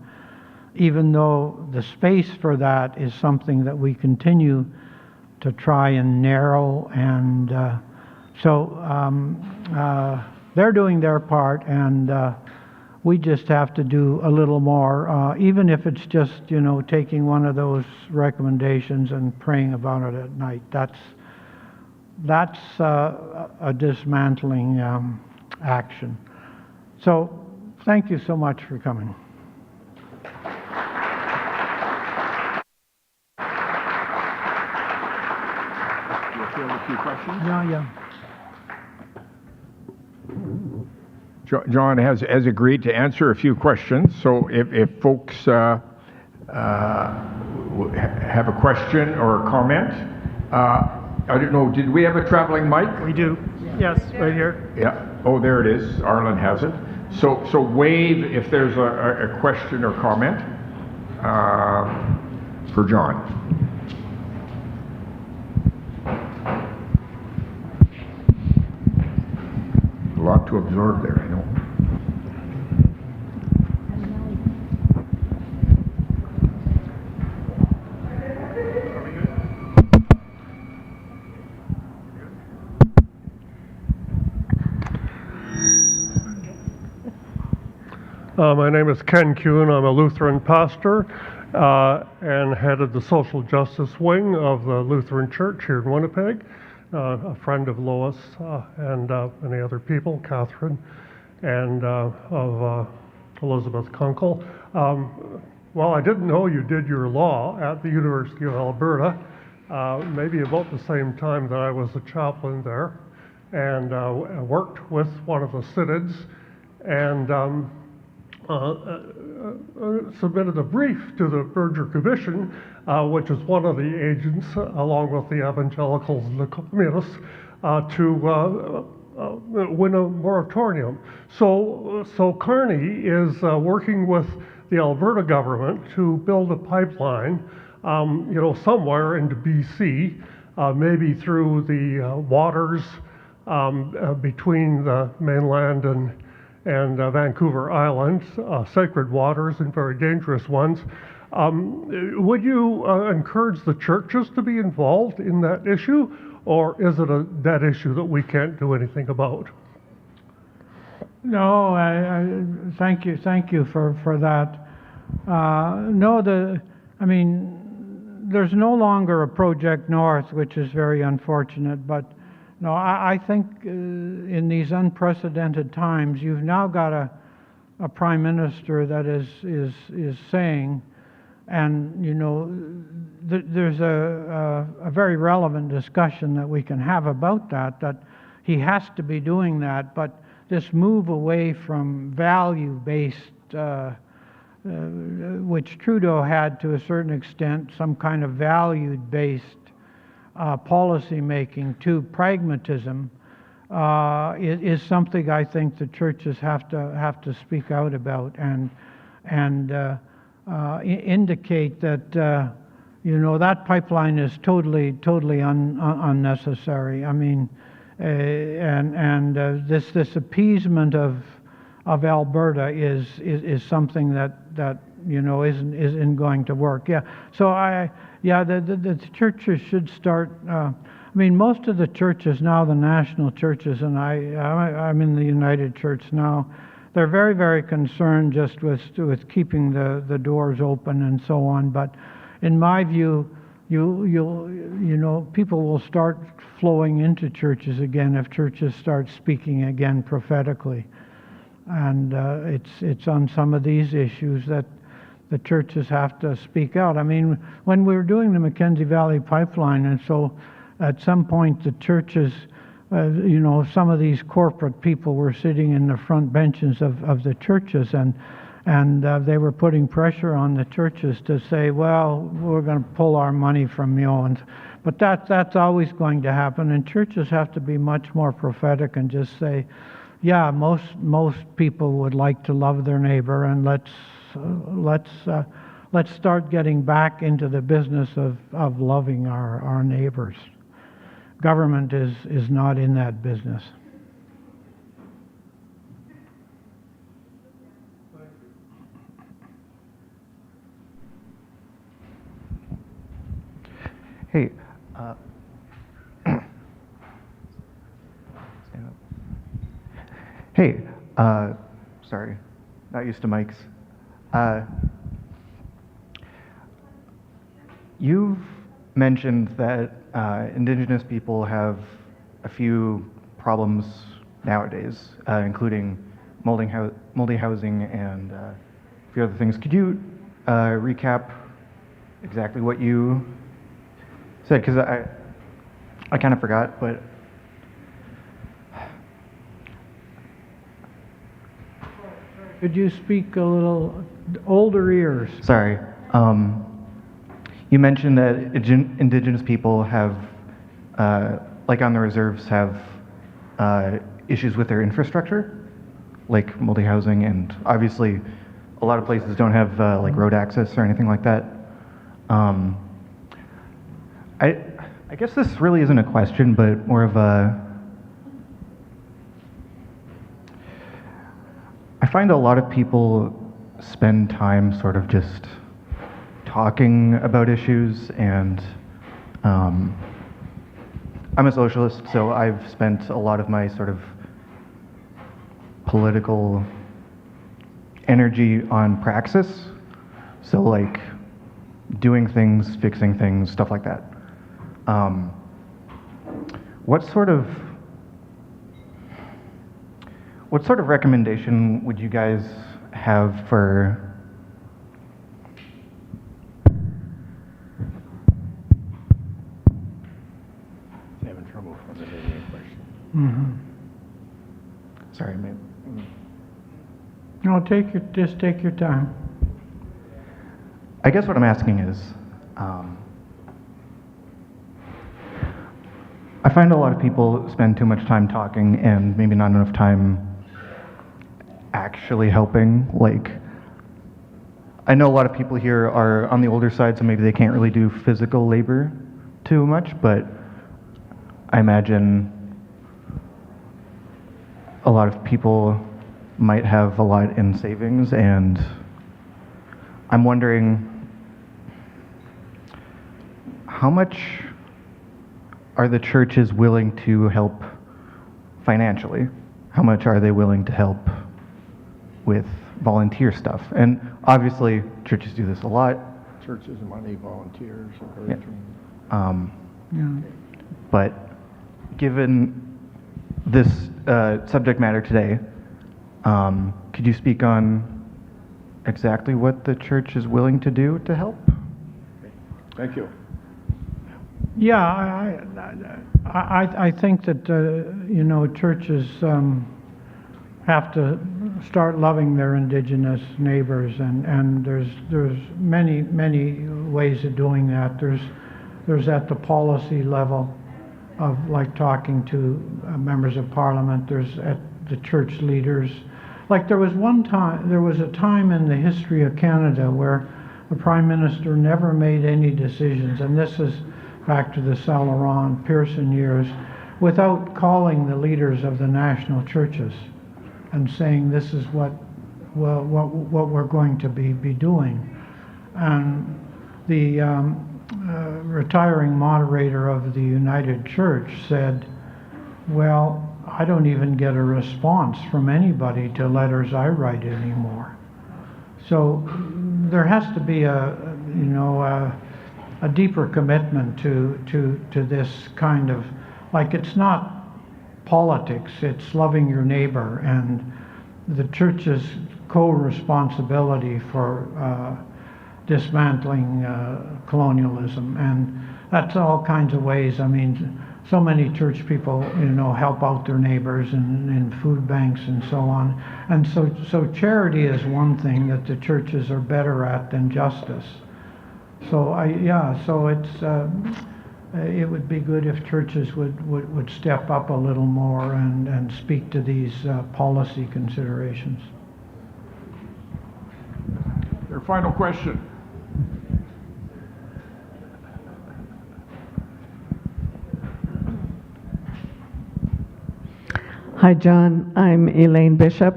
even though the space for that is something that we continue to try and narrow. And so they're doing their part, and we just have to do a little more, even if it's just, taking one of those recommendations and praying about it at night. That's a dismantling action. So thank you so much for coming. You'll field a few questions? Yeah. John has agreed to answer a few questions, so if folks have a question or a comment, I don't know, did we have a traveling mic? We do. Yes, right here. Yeah. Oh, there it is. Arlen has it. So wave if there's a question or comment for John. A lot to absorb there, I know. My name is Ken Kuhn. I'm a Lutheran pastor and head of the social justice wing of the Lutheran Church here in Winnipeg. a friend of Lois and many other people, Catherine, and of Elizabeth Kunkel. Well, I didn't know you did your law at the University of Alberta, maybe about the same time that I was a chaplain there, and worked with one of the synods, and submitted a brief to the Berger Commission, which is one of the agents, along with the evangelicals and the communists, to win a moratorium. So Carney is working with the Alberta government to build a pipeline, somewhere into BC, maybe through the waters between the mainland and Vancouver Island, sacred waters and very dangerous ones. Would you encourage the churches to be involved in that issue, or is it a dead issue that we can't do anything about? No, thank you for that. There's no longer a Project North, which is very unfortunate, but no, I think in these unprecedented times, you've now got a prime minister that is saying, and there's a very relevant discussion that we can have about that he has to be doing that, but this move away from value-based, which Trudeau had to a certain extent, some kind of value-based policy making, to pragmatism, is something I think the churches have to speak out about and indicate that that pipeline is totally unnecessary. I mean, this appeasement of Alberta is something that isn't going to work. Yeah. So the churches should start. Most of the churches now, the national churches, and I'm in the United Church now, they're very, very concerned just with keeping the doors open and so on. But in my view, people will start flowing into churches again if churches start speaking again prophetically. And it's on some of these issues that the churches have to speak out. I mean, when we were doing the Mackenzie Valley Pipeline, and so at some point the churches, some of these corporate people were sitting in the front benches of the churches, and they were putting pressure on the churches to say, well, we're going to pull our money from you. But that's always going to happen, and churches have to be much more prophetic and just say, yeah, most people would like to love their neighbor, and let's start getting back into the business of loving our neighbors. Government is not in that business. Hey, hey, sorry, not used to mics. You've mentioned that Indigenous people have a few problems nowadays, including moldy housing and a few other things. Could you recap exactly what you said? Because I kind of forgot, but could you speak a little older ears? Sorry. You mentioned that Indigenous people have, like on the reserves, have issues with their infrastructure, like multi housing, and obviously a lot of places don't have like road access or anything like that. I guess this really isn't a question, but more of a. I find a lot of people spend time sort of just talking about issues, and I'm a socialist, so I've spent a lot of my sort of political energy on praxis, so like doing things, fixing things, stuff like that. what sort of recommendation would you guys have for Having trouble formulating a question. Mm-hmm. sorry, No, just take your time. I guess what I'm asking is, I find a lot of people spend too much time talking and maybe not enough time actually helping. Like, I know a lot of people here are on the older side, so maybe they can't really do physical labor too much, but I imagine a lot of people might have a lot in savings, and I'm wondering how much are the churches willing to help financially? How much are they willing to help with volunteer stuff? And obviously, churches do this a lot. Churches, money, volunteers, Yeah. encouragement. Yeah. But given this subject matter today, could you speak on exactly what the church is willing to do to help? Thank you. Yeah, I think that, churches have to start loving their indigenous neighbors, and there's many ways of doing that. There's at the policy level of like talking to members of parliament. There's at the church leaders. Like there was a time in the history of Canada where the Prime Minister never made any decisions, and this is back to the Saint Laurent Pearson years, without calling the leaders of the national churches and saying this is what we're going to be doing. And the retiring moderator of the United Church said, well, I don't even get a response from anybody to letters I write anymore. So there has to be a deeper commitment to this kind of, like, it's not politics, it's loving your neighbor, and the church's co-responsibility for dismantling colonialism, and that's all kinds of ways. I mean, so many church people, help out their neighbors in food banks and so on. And so charity is one thing that the churches are better at than justice. So it would be good if churches would step up a little more and speak to these policy considerations. Your final question. Hi, John. I'm Elaine Bishop.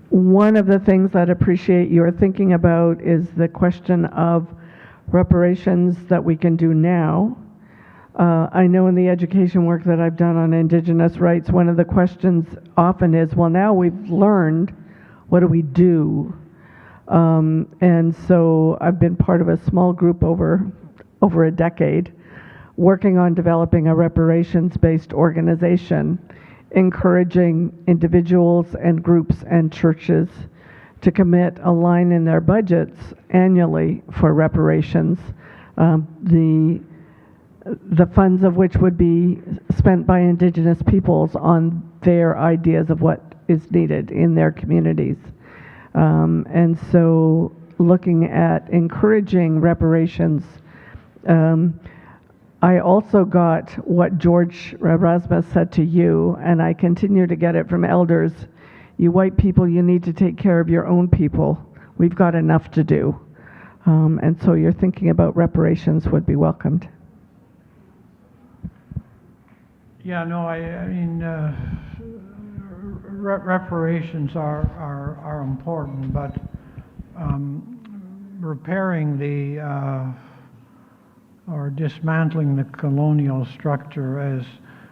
One of the things that I appreciate you're thinking about is the question of reparations that we can do now. I know in the education work that I've done on Indigenous rights, one of the questions often is, well, now we've learned, what do we do? And so I've been part of a small group over a decade working on developing a reparations-based organization, encouraging individuals and groups and churches to commit a line in their budgets annually for reparations, the funds of which would be spent by Indigenous peoples on their ideas of what is needed in their communities. And so looking at encouraging reparations, I also got what George Rasmus said to you, and I continue to get it from elders. You white people, you need to take care of your own people. We've got enough to do. And so your thinking about reparations would be welcomed. Yeah, no, I mean, reparations are important, but repairing or dismantling the colonial structure as,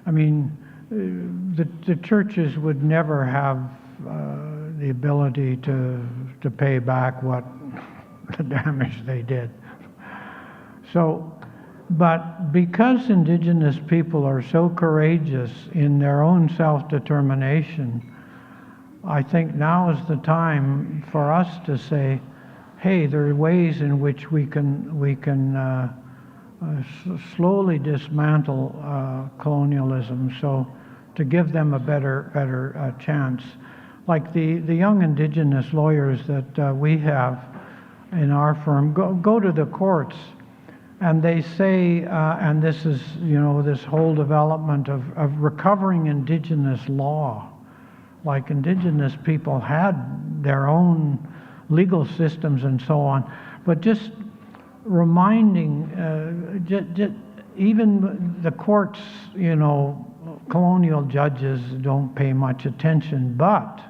I mean, the churches would never have the ability to pay back what the damage they did. So But because Indigenous people are so courageous in their own self-determination, I think now is the time for us to say, hey, there are ways in which we can slowly dismantle colonialism, so to give them a better chance. Like the young Indigenous lawyers that we have in our firm go to the courts, and they say, and this is, this whole development of recovering Indigenous law. Like Indigenous people had their own legal systems and so on, but just reminding, even the courts, colonial judges don't pay much attention, but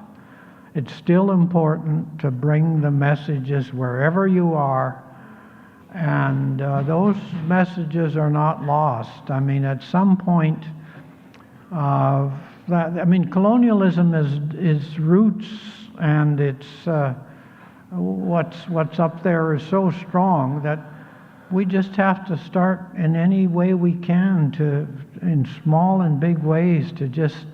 it's still important to bring the messages wherever you are, and those messages are not lost. I mean, at some point, colonialism is roots, and it's what's up there is so strong that we just have to start in any way we can to, in small and big ways, to just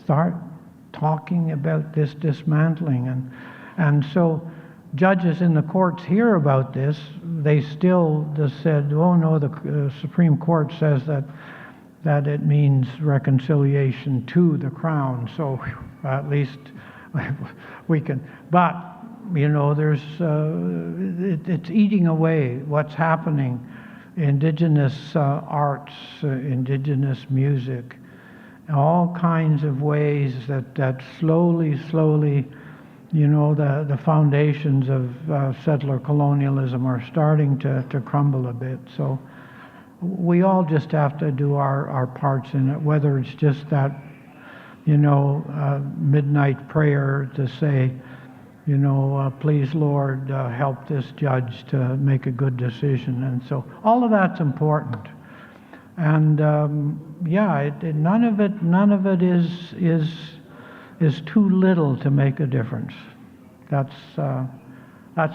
start talking about this dismantling. And so judges in the courts hear about this, they still just said, oh no, the Supreme Court says that it means reconciliation to the Crown, so at least we can, but there's it's eating away what's happening. Indigenous arts, Indigenous music, all kinds of ways that slowly, the foundations of settler colonialism are starting to crumble a bit. So we all just have to do our parts in it, whether it's just that, midnight prayer to say, please Lord, help this judge to make a good decision. And so all of that's important. And none of it is too little to make a difference. That's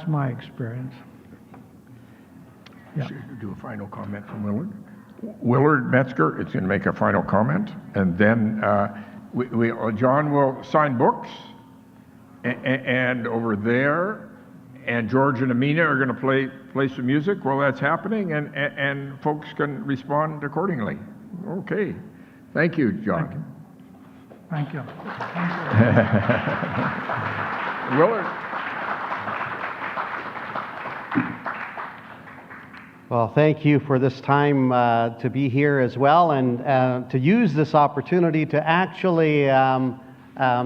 my experience. Yeah. Should do a final comment from Willard. Willard Metzger is going to make a final comment, and then John will sign books, and over there, and George and Amina are going to play some music while that's happening, and folks can respond accordingly. Okay. Thank you, John. Thank you. Willard. Well, thank you for this time to be here as well, and to use this opportunity to actually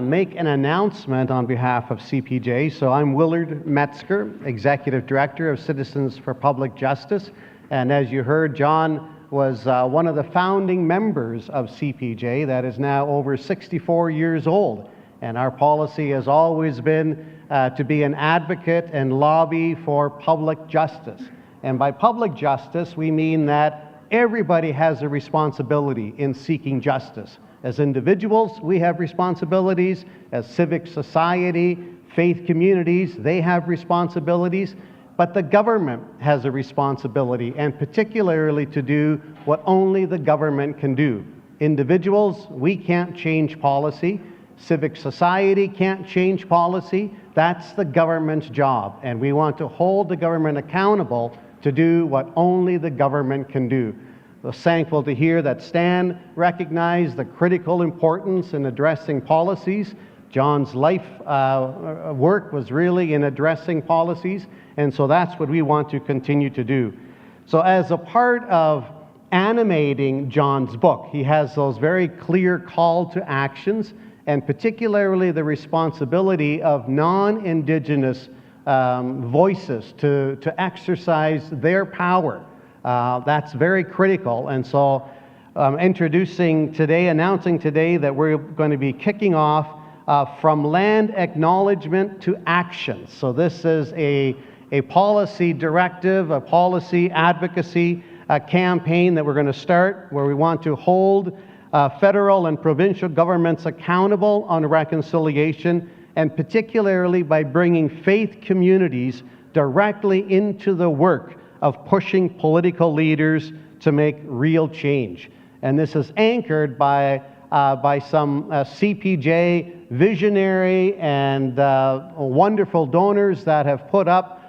make an announcement on behalf of CPJ. So I'm Willard Metzger, Executive Director of Citizens for Public Justice, and as you heard, John was one of the founding members of CPJ that is now over 64 years old, and our policy has always been to be an advocate and lobby for public justice. And by public justice, we mean that everybody has a responsibility in seeking justice. As individuals, we have responsibilities. As civic society, faith communities, they have responsibilities. But the government has a responsibility, and particularly to do what only the government can do. Individuals, we can't change policy. Civic society can't change policy. That's the government's job, and we want to hold the government accountable to do what only the government can do. I was thankful to hear that Stan recognized the critical importance in addressing policies. John's life work was really in addressing policies, and so that's what we want to continue to do. So as a part of animating John's book, he has those very clear call to actions, and particularly the responsibility of non-Indigenous voices to exercise their power. That's very critical, and so announcing today that we're going to be kicking off from land acknowledgement to action. So this is a policy directive, a policy advocacy campaign that we're going to start, where we want to hold federal and provincial governments accountable on reconciliation, and particularly by bringing faith communities directly into the work of pushing political leaders to make real change. And this is anchored by some CPJ visionary and wonderful donors that have put up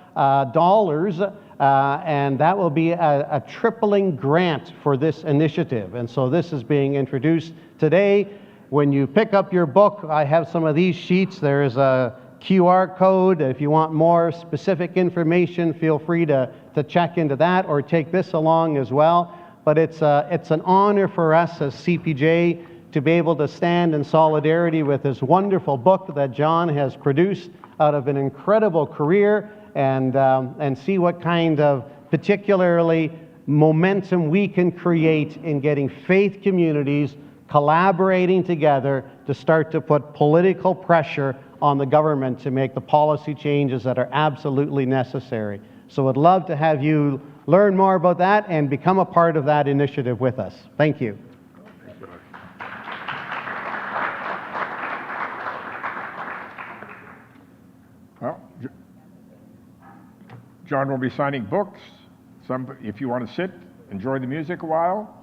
dollars, and that will be a tripling grant for this initiative. And so this is being introduced today. When you pick up your book, I have some of these sheets. There is a QR code. If you want more specific information, feel free to check into that or take this along as well. But it's an honor for us as CPJ to be able to stand in solidarity with this wonderful book that John has produced out of an incredible career, and see what kind of particularly momentum we can create in getting faith communities collaborating together to start to put political pressure on the government to make the policy changes that are absolutely necessary. So I'd love to have you learn more about that and become a part of that initiative with us. Thank you. Well, John will be signing books. If you want to sit, enjoy the music a while,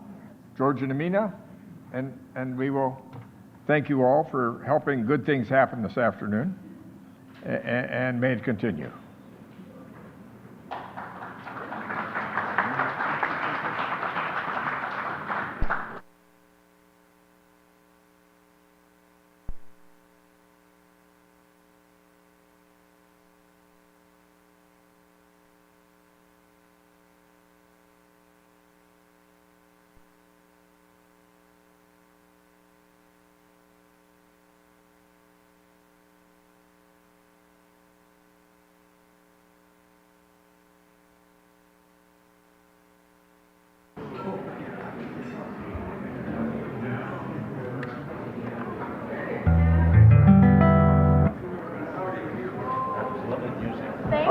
George and Amina, and we will thank you all for helping good things happen this afternoon, and may it continue.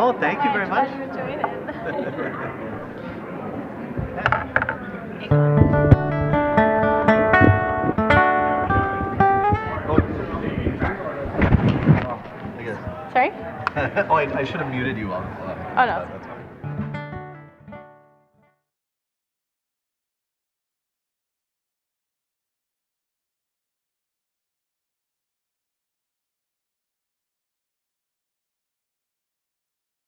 Oh, thank you very much. Glad you enjoyed it. Sorry? Oh, I should have muted you all. Oh, no.